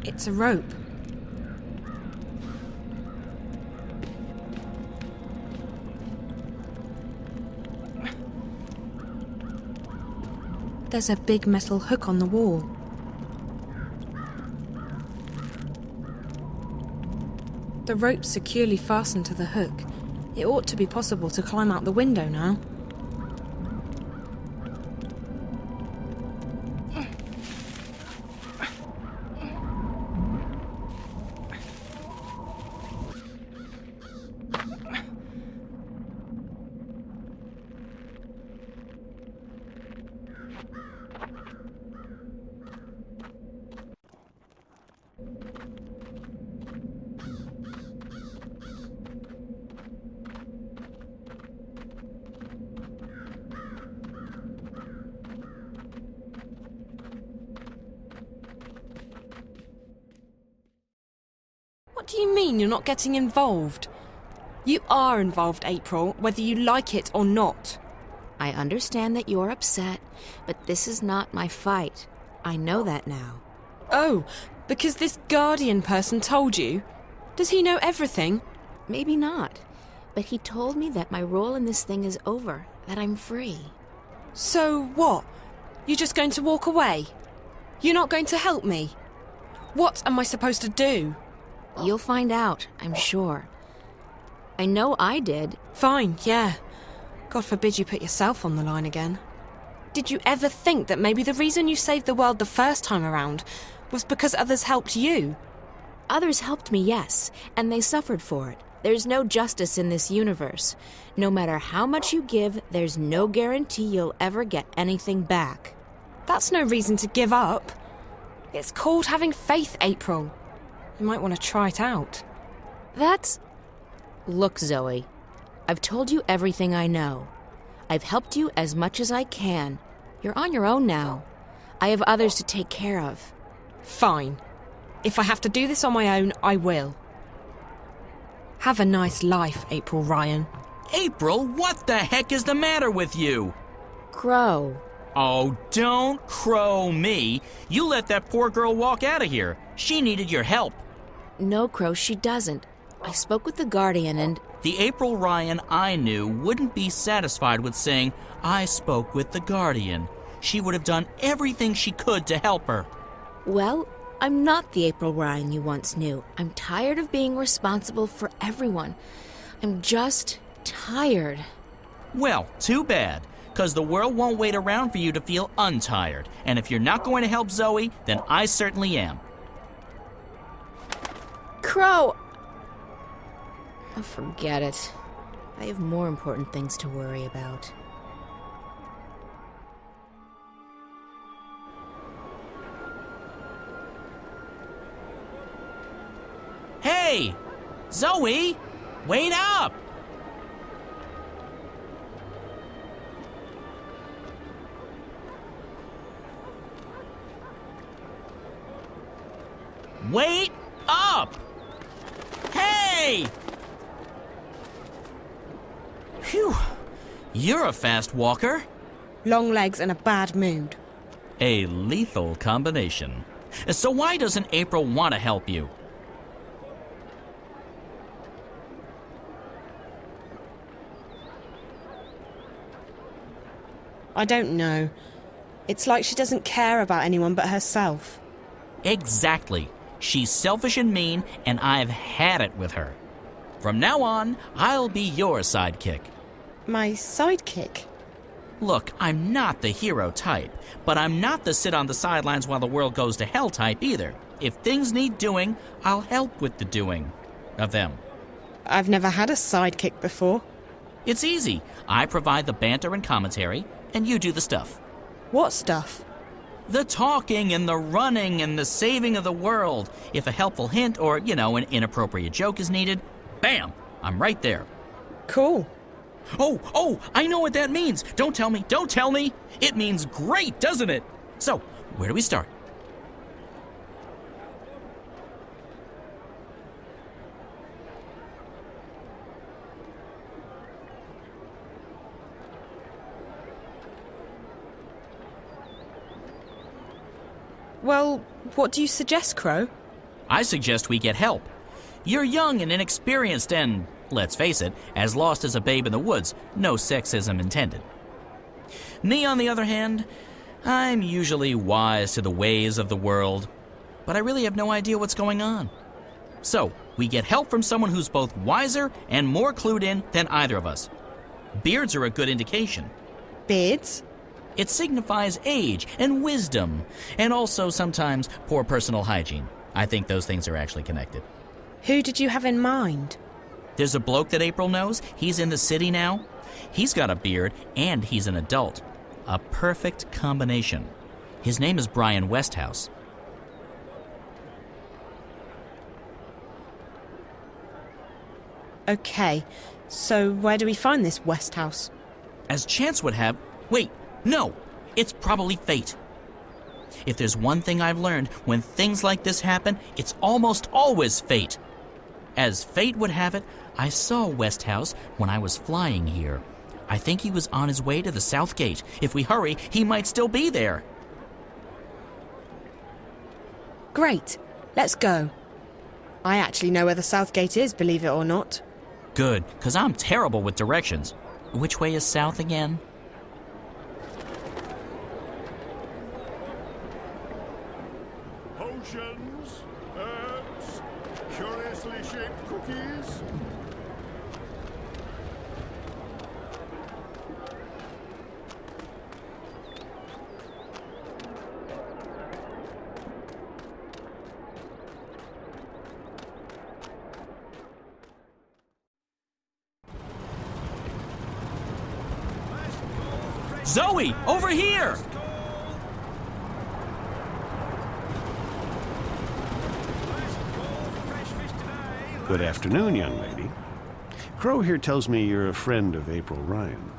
It's a rope. There's a big metal hook on the wall. The rope's securely fastened to the hook. It ought to be possible to climb out the window now. What do you mean you're not getting involved? You are involved, April, whether you like it or not. I understand that you're upset, but this is not my fight. I know that now. Oh, because this Guardian person told you? Does he know everything? Maybe not, but he told me that my role in this thing is over, that I'm free. So what? You're just going to walk away? You're not going to help me? What am I supposed to do? You'll find out, I'm sure. I know I did. Fine, yeah. God forbid you put yourself on the line again. Did you ever think that maybe the reason you saved the world the first time around was because others helped you? Others helped me, yes, and they suffered for it. There's no justice in this universe. No matter how much you give, there's no guarantee you'll ever get anything back. That's no reason to give up. It's called having faith, April. You might want to try it out. That's... Look, Zoe, I've told you everything I know. I've helped you as much as I can. You're on your own now. I have others to take care of. Fine. If I have to do this on my own, I will. Have a nice life, April Ryan. April, what the heck is the matter with you? Crow. Oh, don't crow me. You let that poor girl walk out of here. She needed your help. No, Crow, she doesn't. I spoke with the Guardian and... The April Ryan I knew wouldn't be satisfied with saying, I spoke with the Guardian. She would have done everything she could to help her. Well, I'm not the April Ryan you once knew. I'm tired of being responsible for everyone. I'm just tired. Well, too bad, because the world won't wait around for you to feel untired. And if you're not going to help Zoe, then I certainly am. Crow! Oh, forget it. I have more important things to worry about. Hey! Zoe! Wait up! Wait up! Hey! Phew. You're a fast walker. Long legs and a bad mood. A lethal combination. So why doesn't April want to help you? I don't know. It's like she doesn't care about anyone but herself. Exactly. She's selfish and mean, and I've had it with her. From now on, I'll be your sidekick. My sidekick? Look, I'm not the hero type, but I'm not the sit on the sidelines while the world goes to hell type either. If things need doing, I'll help with the doing of them. I've never had a sidekick before. It's easy. I provide the banter and commentary, and you do the stuff. What stuff? The talking and the running and the saving of the world. If a helpful hint or, an inappropriate joke is needed, bam, I'm right there. Cool. Oh, I know what that means. Don't tell me. It means great, doesn't it? So, where do we start? Well, what do you suggest, Crow? I suggest we get help. You're young and inexperienced and, let's face it, as lost as a babe in the woods. No sexism intended. Me, on the other hand, I'm usually wise to the ways of the world, but I really have no idea what's going on. So, we get help from someone who's both wiser and more clued in than either of us. Beards are a good indication. Beards? It signifies age and wisdom, and also sometimes poor personal hygiene. I think those things are actually connected. Who did you have in mind? There's a bloke that April knows. He's in the city now. He's got a beard, and he's an adult. A perfect combination. His name is Brian Westhouse. Okay, so where do we find this Westhouse? As chance would have... Wait, no! It's probably fate. If there's one thing I've learned, when things like this happen, it's almost always fate. As fate would have it, I saw Westhouse when I was flying here. I think he was on his way to the South Gate. If we hurry, he might still be there. Great, let's go. I actually know where the South Gate is, believe it or not. Good, because I'm terrible with directions. Which way is south again? Potions, herbs, curiously shaped cookies. Zoe, over here! Good afternoon, young lady. Crow here tells me you're a friend of April Ryan.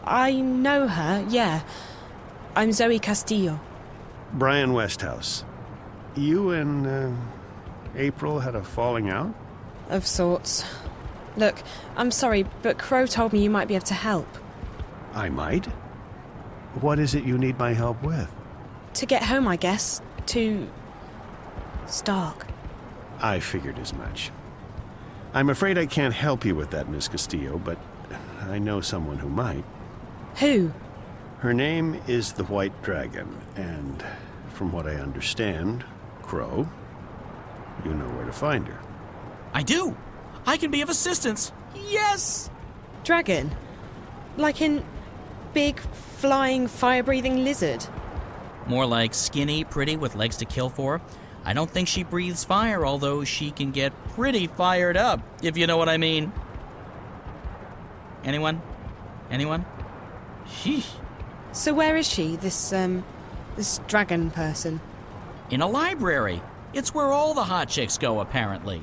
I know her, yeah. I'm Zoe Castillo. Brian Westhouse. You and April had a falling out? Of sorts. Look, I'm sorry, but Crow told me you might be able to help. I might? What is it you need my help with? To get home, I guess. To... Stark. I figured as much. I'm afraid I can't help you with that, Miss Castillo, but I know someone who might. Who? Her name is the White Dragon, and from what I understand, Crow, you know where to find her. I do! I can be of assistance! Yes! Dragon? Like in big, flying, fire-breathing lizard? More like skinny, pretty, with legs to kill for. I don't think she breathes fire, although she can get pretty fired up, if you know what I mean. Anyone? Anyone? Sheesh. So where is she, this dragon person? In a library. It's where all the hot chicks go, apparently.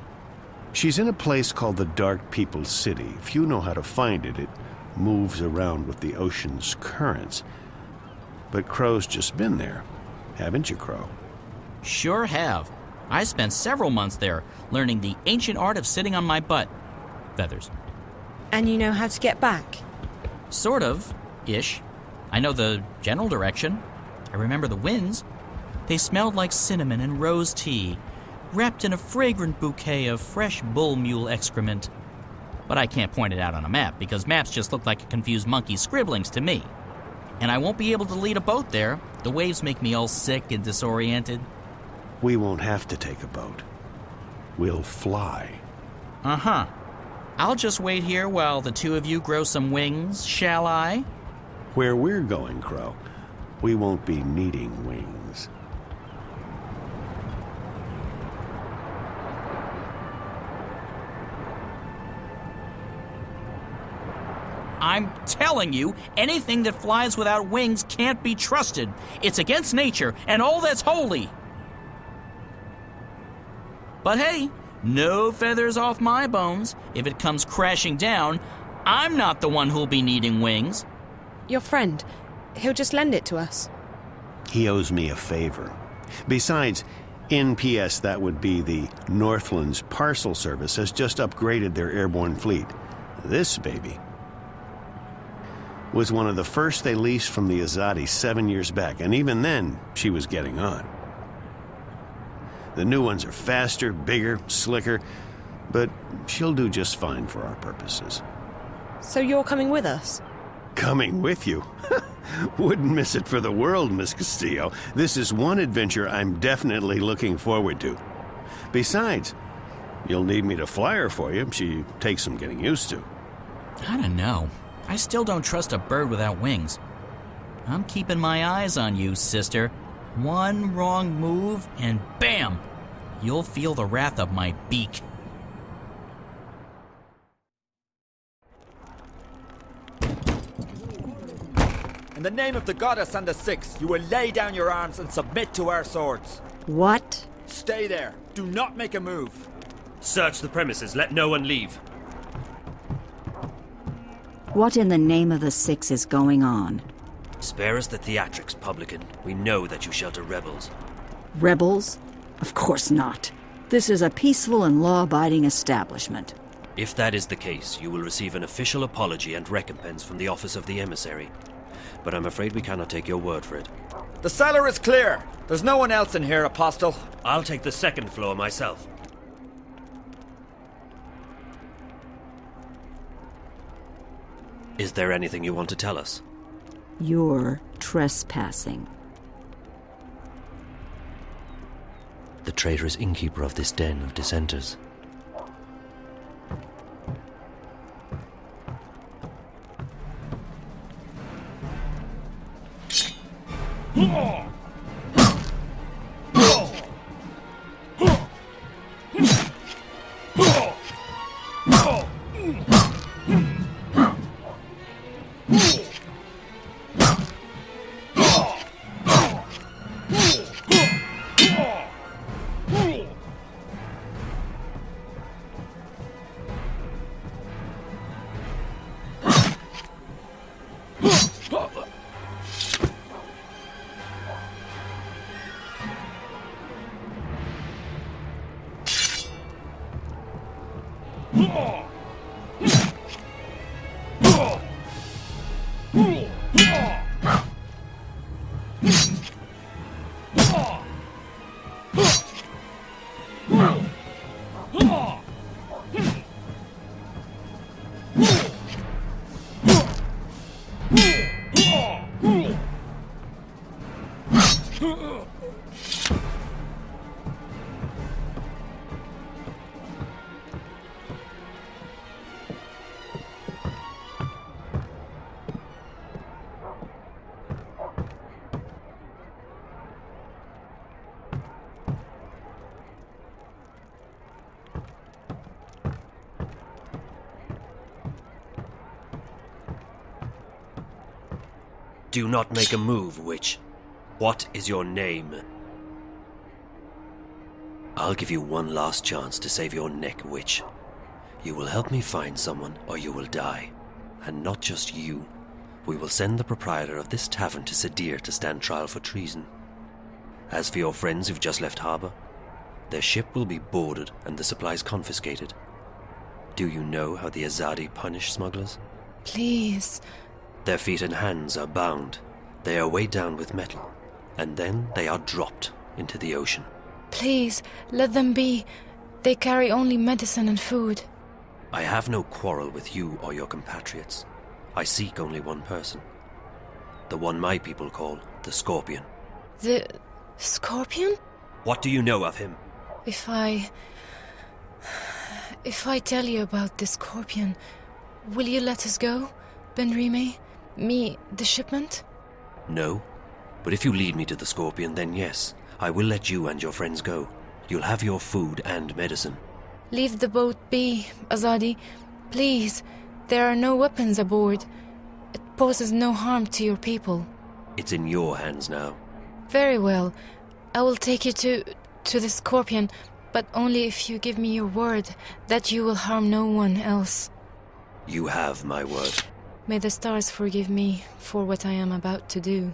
She's in a place called the Dark People's City. If you know how to find it, it moves around with the ocean's currents. But Crow's just been there. Haven't you, Crow? Sure have. I spent several months there, learning the ancient art of sitting on my butt. Feathers. And you know how to get back? Sort of. Ish. I know the general direction. I remember the winds. They smelled like cinnamon and rose tea, wrapped in a fragrant bouquet of fresh bull mule excrement. But I can't point it out on a map, because maps just look like a confused monkey's scribblings to me. And I won't be able to lead a boat there. The waves make me all sick and disoriented. We won't have to take a boat. We'll fly. Uh-huh. I'll just wait here while the two of you grow some wings, shall I? Where we're going, Crow, we won't be needing wings. I'm telling you, anything that flies without wings can't be trusted. It's against nature and all that's holy. But hey, no feathers off my bones. If it comes crashing down, I'm not the one who'll be needing wings. Your friend, he'll just lend it to us. He owes me a favor. Besides, NPS, that would be the Northlands Parcel Service, has just upgraded their airborne fleet. This baby was one of the first they leased from the Azadi 7 years back, and even then, she was getting on. The new ones are faster, bigger, slicker, but she'll do just fine for our purposes. So you're coming with us? Coming with you? Wouldn't miss it for the world, Miss Castillo. This is one adventure I'm definitely looking forward to. Besides, you'll need me to fly her for you. She takes some getting used to. I don't know. I still don't trust a bird without wings. I'm keeping my eyes on you, sister. One wrong move, and bam! You'll feel the wrath of my beak. In the name of the goddess and the Six, you will lay down your arms and submit to our swords. What? Stay there. Do not make a move. Search the premises. Let no one leave. What in the name of the Six is going on? Spare us the theatrics, publican. We know that you shelter rebels. Rebels? Of course not. This is a peaceful and law-abiding establishment. If that is the case, you will receive an official apology and recompense from the Office of the Emissary. But I'm afraid we cannot take your word for it. The cellar is clear. There's no one else in here, Apostle. I'll take the second floor myself. Is there anything you want to tell us? You're trespassing. The traitor is innkeeper of this den of dissenters. Do not make a move, witch. What is your name? I'll give you one last chance to save your neck, witch. You will help me find someone, or you will die. And not just you. We will send the proprietor of this tavern to Sadir to stand trial for treason. As for your friends who've just left harbor, Their ship will be boarded and the supplies confiscated. Do you know how the Azadi punish smugglers? Please. Their feet and hands are bound. They are weighed down with metal, and then they are dropped into the ocean. Please, let them be. They carry only medicine and food. I have no quarrel with you or your compatriots. I seek only one person. The one my people call the Scorpion. The Scorpion? What do you know of him? If I tell you about the Scorpion, will you let us go, Benrime? Me, the shipment? No. But if you lead me to the Scorpion, then yes, I will let you and your friends go. You'll have your food and medicine. Leave the boat be, Azadi. Please. There are no weapons aboard. It poses no harm to your people. It's in your hands now. Very well. I will take you to the Scorpion, but only if you give me your word that you will harm no one else. You have my word. May the stars forgive me for what I am about to do.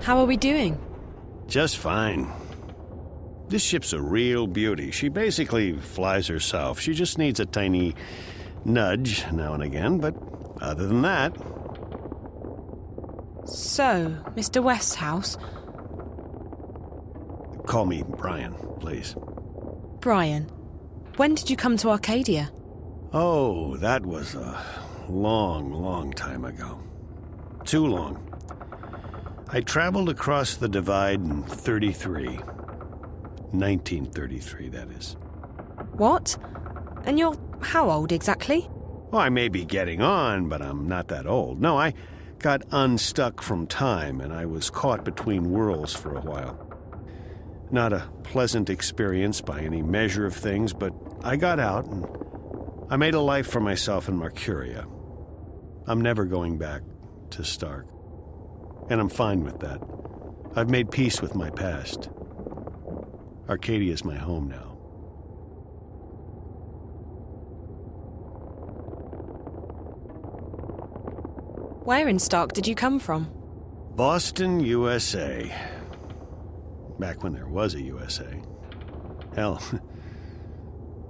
How are we doing? Just fine. This ship's a real beauty. She basically flies herself. She just needs a tiny nudge now and again, but other than that... So, Mr. Westhouse? Call me Brian, please. Brian, when did you come to Arcadia? Oh, that was a long, long time ago. Too long. I traveled across the divide in 1933, that is. What? And you're how old exactly? Well, I may be getting on, but I'm not that old. No, I got unstuck from time, and I was caught between worlds for a while. Not a pleasant experience by any measure of things, but I got out, and I made a life for myself in Mercuria. I'm never going back to Stark. And I'm fine with that. I've made peace with my past. Arcadia's my home now. Where in Stark did you come from? Boston, USA. Back when there was a USA. Hell,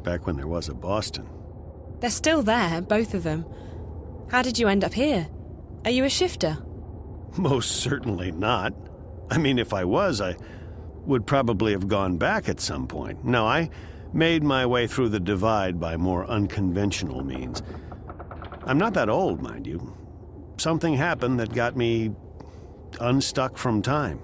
back when there was a Boston. They're still there, both of them. How did you end up here? Are you a shifter? Most certainly not. I mean, if I was, I would probably have gone back at some point. No, I made my way through the divide by more unconventional means. I'm not that old, mind you. Something happened that got me unstuck from time.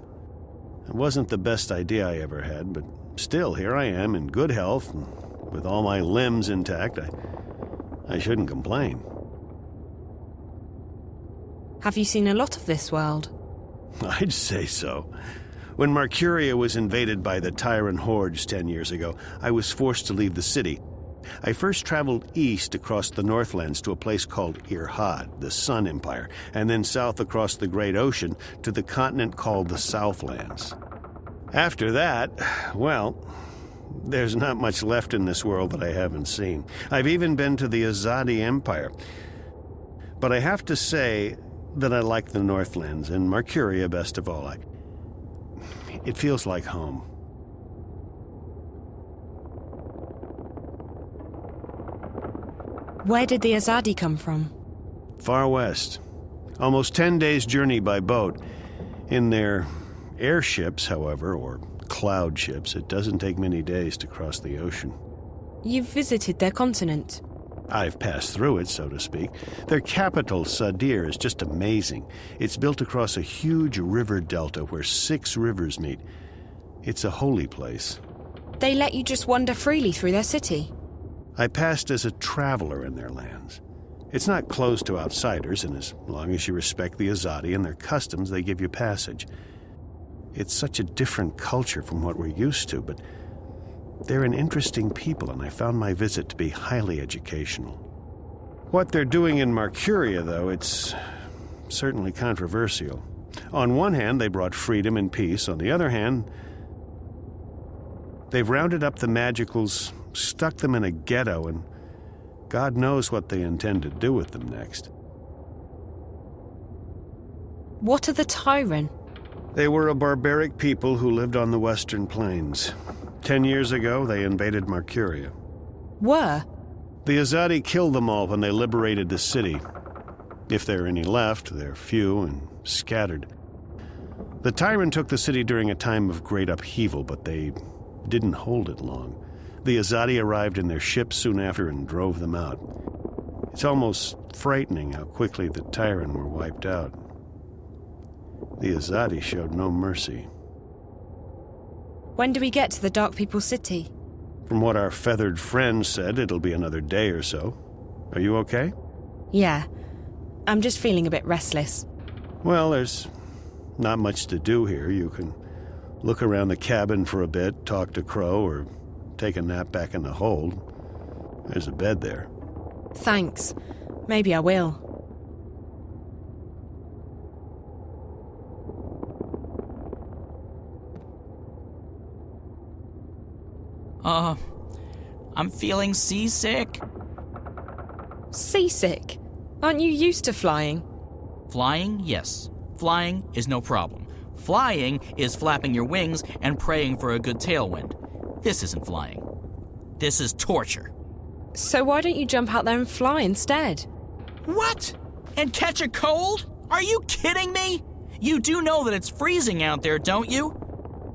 It wasn't the best idea I ever had, but still, here I am in good health, and with all my limbs intact. I shouldn't complain. Have you seen a lot of this world? I'd say so. When Mercuria was invaded by the Tyrant hordes 10 years ago, I was forced to leave the city. I first traveled east across the Northlands to a place called Irhad, the Sun Empire, and then south across the Great Ocean to the continent called the Southlands. After that, well, there's not much left in this world that I haven't seen. I've even been to the Azadi Empire. But I have to say that I like the Northlands, and Mercuria best of all. It feels like home. Where did the Azadi come from? Far west. Almost 10 days' journey by boat. In their airships, however, or cloud ships, it doesn't take many days to cross the ocean. You've visited their continent? I've passed through it, so to speak. Their capital, Sadir, is just amazing. It's built across a huge river delta where 6 rivers meet. It's a holy place. They let you just wander freely through their city? I passed as a traveler in their lands. It's not closed to outsiders, and as long as you respect the Azadi and their customs, they give you passage. It's such a different culture from what we're used to, but they're an interesting people, and I found my visit to be highly educational. What they're doing in Marcuria, though, it's certainly controversial. On one hand, they brought freedom and peace. On the other hand, they've rounded up the Magicals, stuck them in a ghetto, and God knows what they intend to do with them next. What are the Tyran? They were a barbaric people who lived on the western plains. 10 years ago, they invaded Marcuria. Were? The Azadi killed them all when they liberated the city. If there are any left, they're few and scattered. The Tyrant took the city during a time of great upheaval, but they didn't hold it long. The Azadi arrived in their ships soon after and drove them out. It's almost frightening how quickly the Tyrant were wiped out. The Azadi showed no mercy. When do we get to the Dark People's city? From what our feathered friend said, it'll be another day or so. Are you okay? Yeah. I'm just feeling a bit restless. Well, there's not much to do here. You can look around the cabin for a bit, talk to Crow, or take a nap back in the hold. There's a bed there. Thanks. Maybe I will. I'm feeling seasick. Seasick? Aren't you used to flying? Flying, yes. Flying is no problem. Flying is flapping your wings and praying for a good tailwind. This isn't flying. This is torture. So why don't you jump out there and fly instead? What? And catch a cold? Are you kidding me? You do know that it's freezing out there, don't you?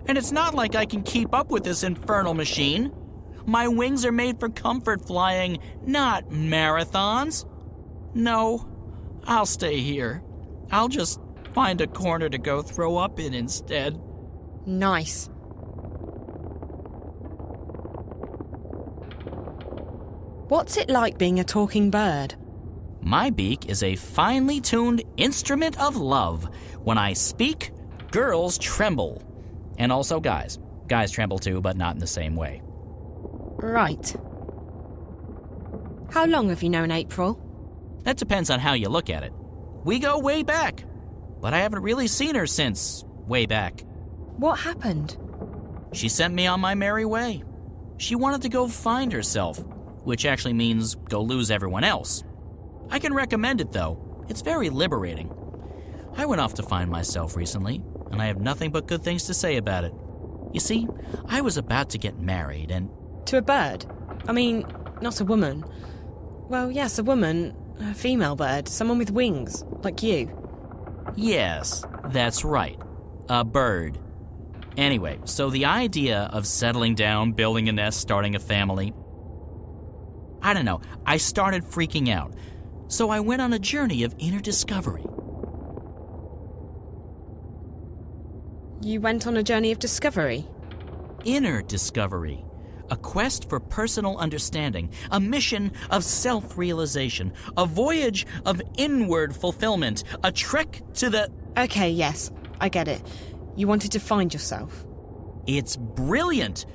And it's not like I can keep up with this infernal machine. My wings are made for comfort flying, not marathons. No, I'll stay here. I'll just find a corner to go throw up in instead. Nice. What's it like being a talking bird? My beak is a finely tuned instrument of love. When I speak, girls tremble. And also guys. Guys tremble too, but not in the same way. Right. How long have you known April? That depends on how you look at it. We go way back. But I haven't really seen her since way back. What happened? She sent me on my merry way. She wanted to go find herself, which actually means go lose everyone else. I can recommend it, though. It's very liberating. I went off to find myself recently, and I have nothing but good things to say about it. You see, I was about to get married, and... To a bird? I mean, not a woman. Well, yes, a woman. A female bird. Someone with wings, like you. Yes, that's right. A bird. Anyway, so the idea of settling down, building a nest, starting a family... I don't know, I started freaking out. So I went on a journey of inner discovery. You went on a journey of discovery? Inner discovery. A quest for personal understanding. A mission of self-realization. A voyage of inward fulfillment. A trek to the... Okay, yes, I get it. You wanted to find yourself. It's brilliant!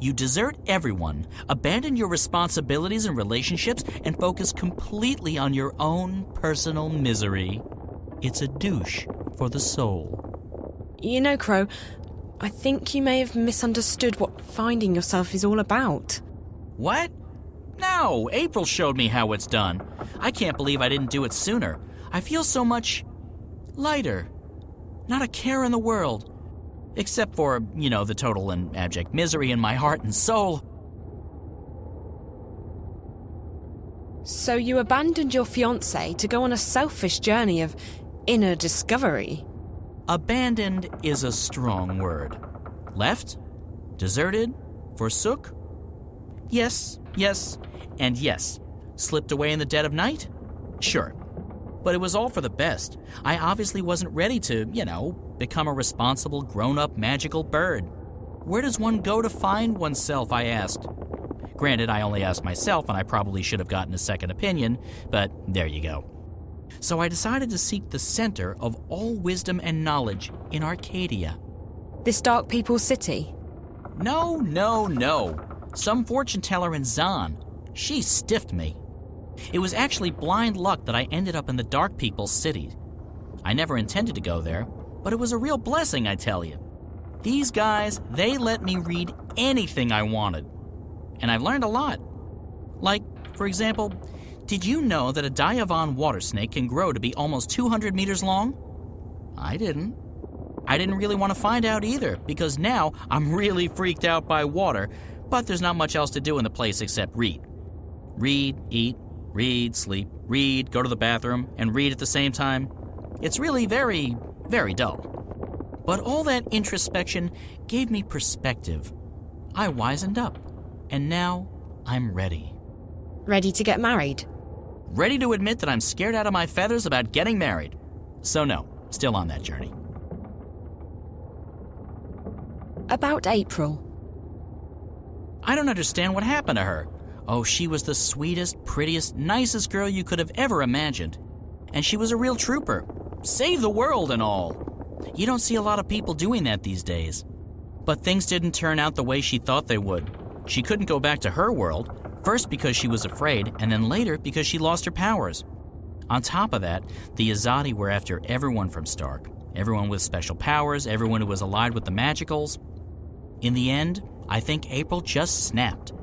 You desert everyone, abandon your responsibilities and relationships, and focus completely on your own personal misery. It's a douche for the soul. You know, Crow, I think you may have misunderstood what finding yourself is all about. What? No, April showed me how it's done. I can't believe I didn't do it sooner. I feel so much lighter. Not a care in the world. Except for, the total and abject misery in my heart and soul. So you abandoned your fiancé to go on a selfish journey of inner discovery? Abandoned is a strong word. Left? Deserted? Forsook? Yes, and yes. Slipped away in the dead of night? Sure. But it was all for the best. I obviously wasn't ready to, become a responsible, grown-up, magical bird. Where does one go to find oneself, I asked. Granted, I only asked myself, and I probably should have gotten a second opinion, but there you go. So I decided to seek the center of all wisdom and knowledge in Arcadia. This Dark People's city? No. Some fortune teller in Zahn. She stiffed me. It was actually blind luck that I ended up in the Dark People's city. I never intended to go there, but it was a real blessing, I tell you. These guys, they let me read anything I wanted. And I've learned a lot. Like, for example, did you know that a Diavan water snake can grow to be almost 200 meters long? I didn't. I didn't really want to find out either, because now I'm really freaked out by water, but there's not much else to do in the place except read. Read, eat, read, sleep, read, go to the bathroom, and read at the same time. It's really very, very dull. But all that introspection gave me perspective. I wisened up, and now I'm ready. Ready to get married? Ready to admit that I'm scared out of my feathers about getting married. So no, still on that journey. About April. I don't understand what happened to her. Oh, she was the sweetest, prettiest, nicest girl you could have ever imagined. And she was a real trooper. Save the world and all. You don't see a lot of people doing that these days. But things didn't turn out the way she thought they would. She couldn't go back to her world, first because she was afraid, and then later because she lost her powers. On top of that, the Azadi were after everyone from Stark. Everyone with special powers, everyone who was allied with the Magicals. In the end, I think April just snapped.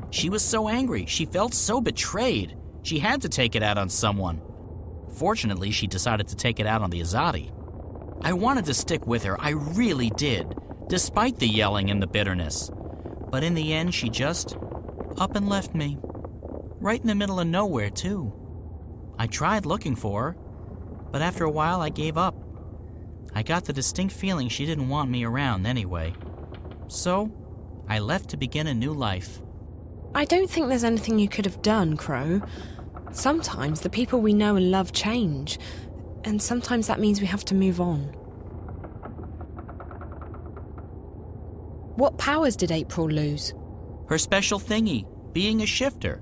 She was so angry, she felt so betrayed. She had to take it out on someone. Fortunately, she decided to take it out on the Azadi. I wanted to stick with her, I really did, despite the yelling and the bitterness. But in the end, she just up and left me. Right in the middle of nowhere, too. I tried looking for her, but after a while I gave up. I got the distinct feeling she didn't want me around anyway. So, I left to begin a new life. I don't think there's anything you could have done, Crow. Sometimes the people we know and love change, and sometimes that means we have to move on. What powers did April lose? Her special thingy, being a shifter.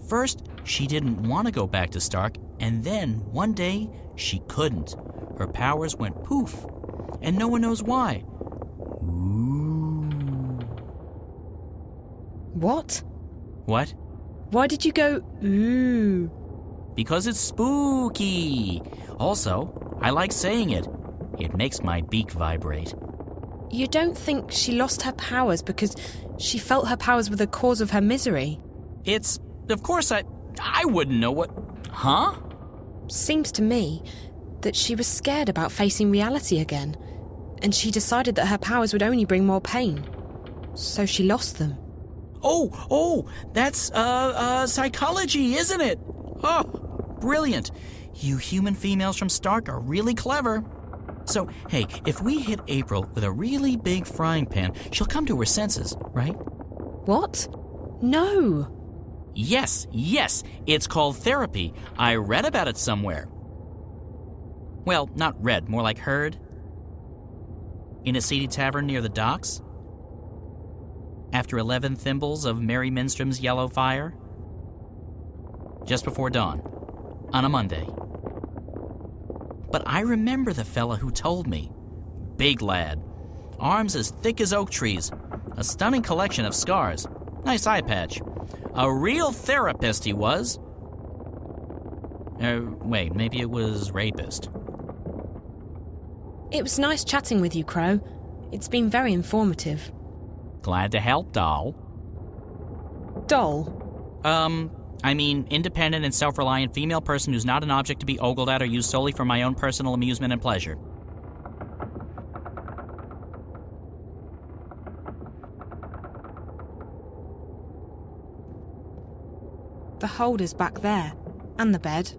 First, she didn't want to go back to Stark, and then, one day, she couldn't. Her powers went poof, and no one knows why. What? What? Why did you go, ooh? Because it's spooky. Also, I like saying it. It makes my beak vibrate. You don't think she lost her powers because she felt her powers were the cause of her misery? Of course I wouldn't know what... Huh? Seems to me that she was scared about facing reality again, and she decided that her powers would only bring more pain. So she lost them. Oh, that's, psychology, isn't it? Oh, brilliant. You human females from Stark are really clever. So, hey, if we hit April with a really big frying pan, she'll come to her senses, right? What? No. Yes, it's called therapy. I read about it somewhere. Well, not read, more like heard. In a seedy tavern near the docks. After 11 thimbles of Mary Minstrom's yellow fire. Just before dawn. On a Monday. But I remember the fella who told me. Big lad. Arms as thick as oak trees. A stunning collection of scars. Nice eye patch. A real therapist he was. Wait, maybe it was rapist. It was nice chatting with you, Crow. It's been very informative. Glad to help, doll. Doll? I mean, independent and self-reliant female person who's not an object to be ogled at or used solely for my own personal amusement and pleasure. The hold is back there. And the bed.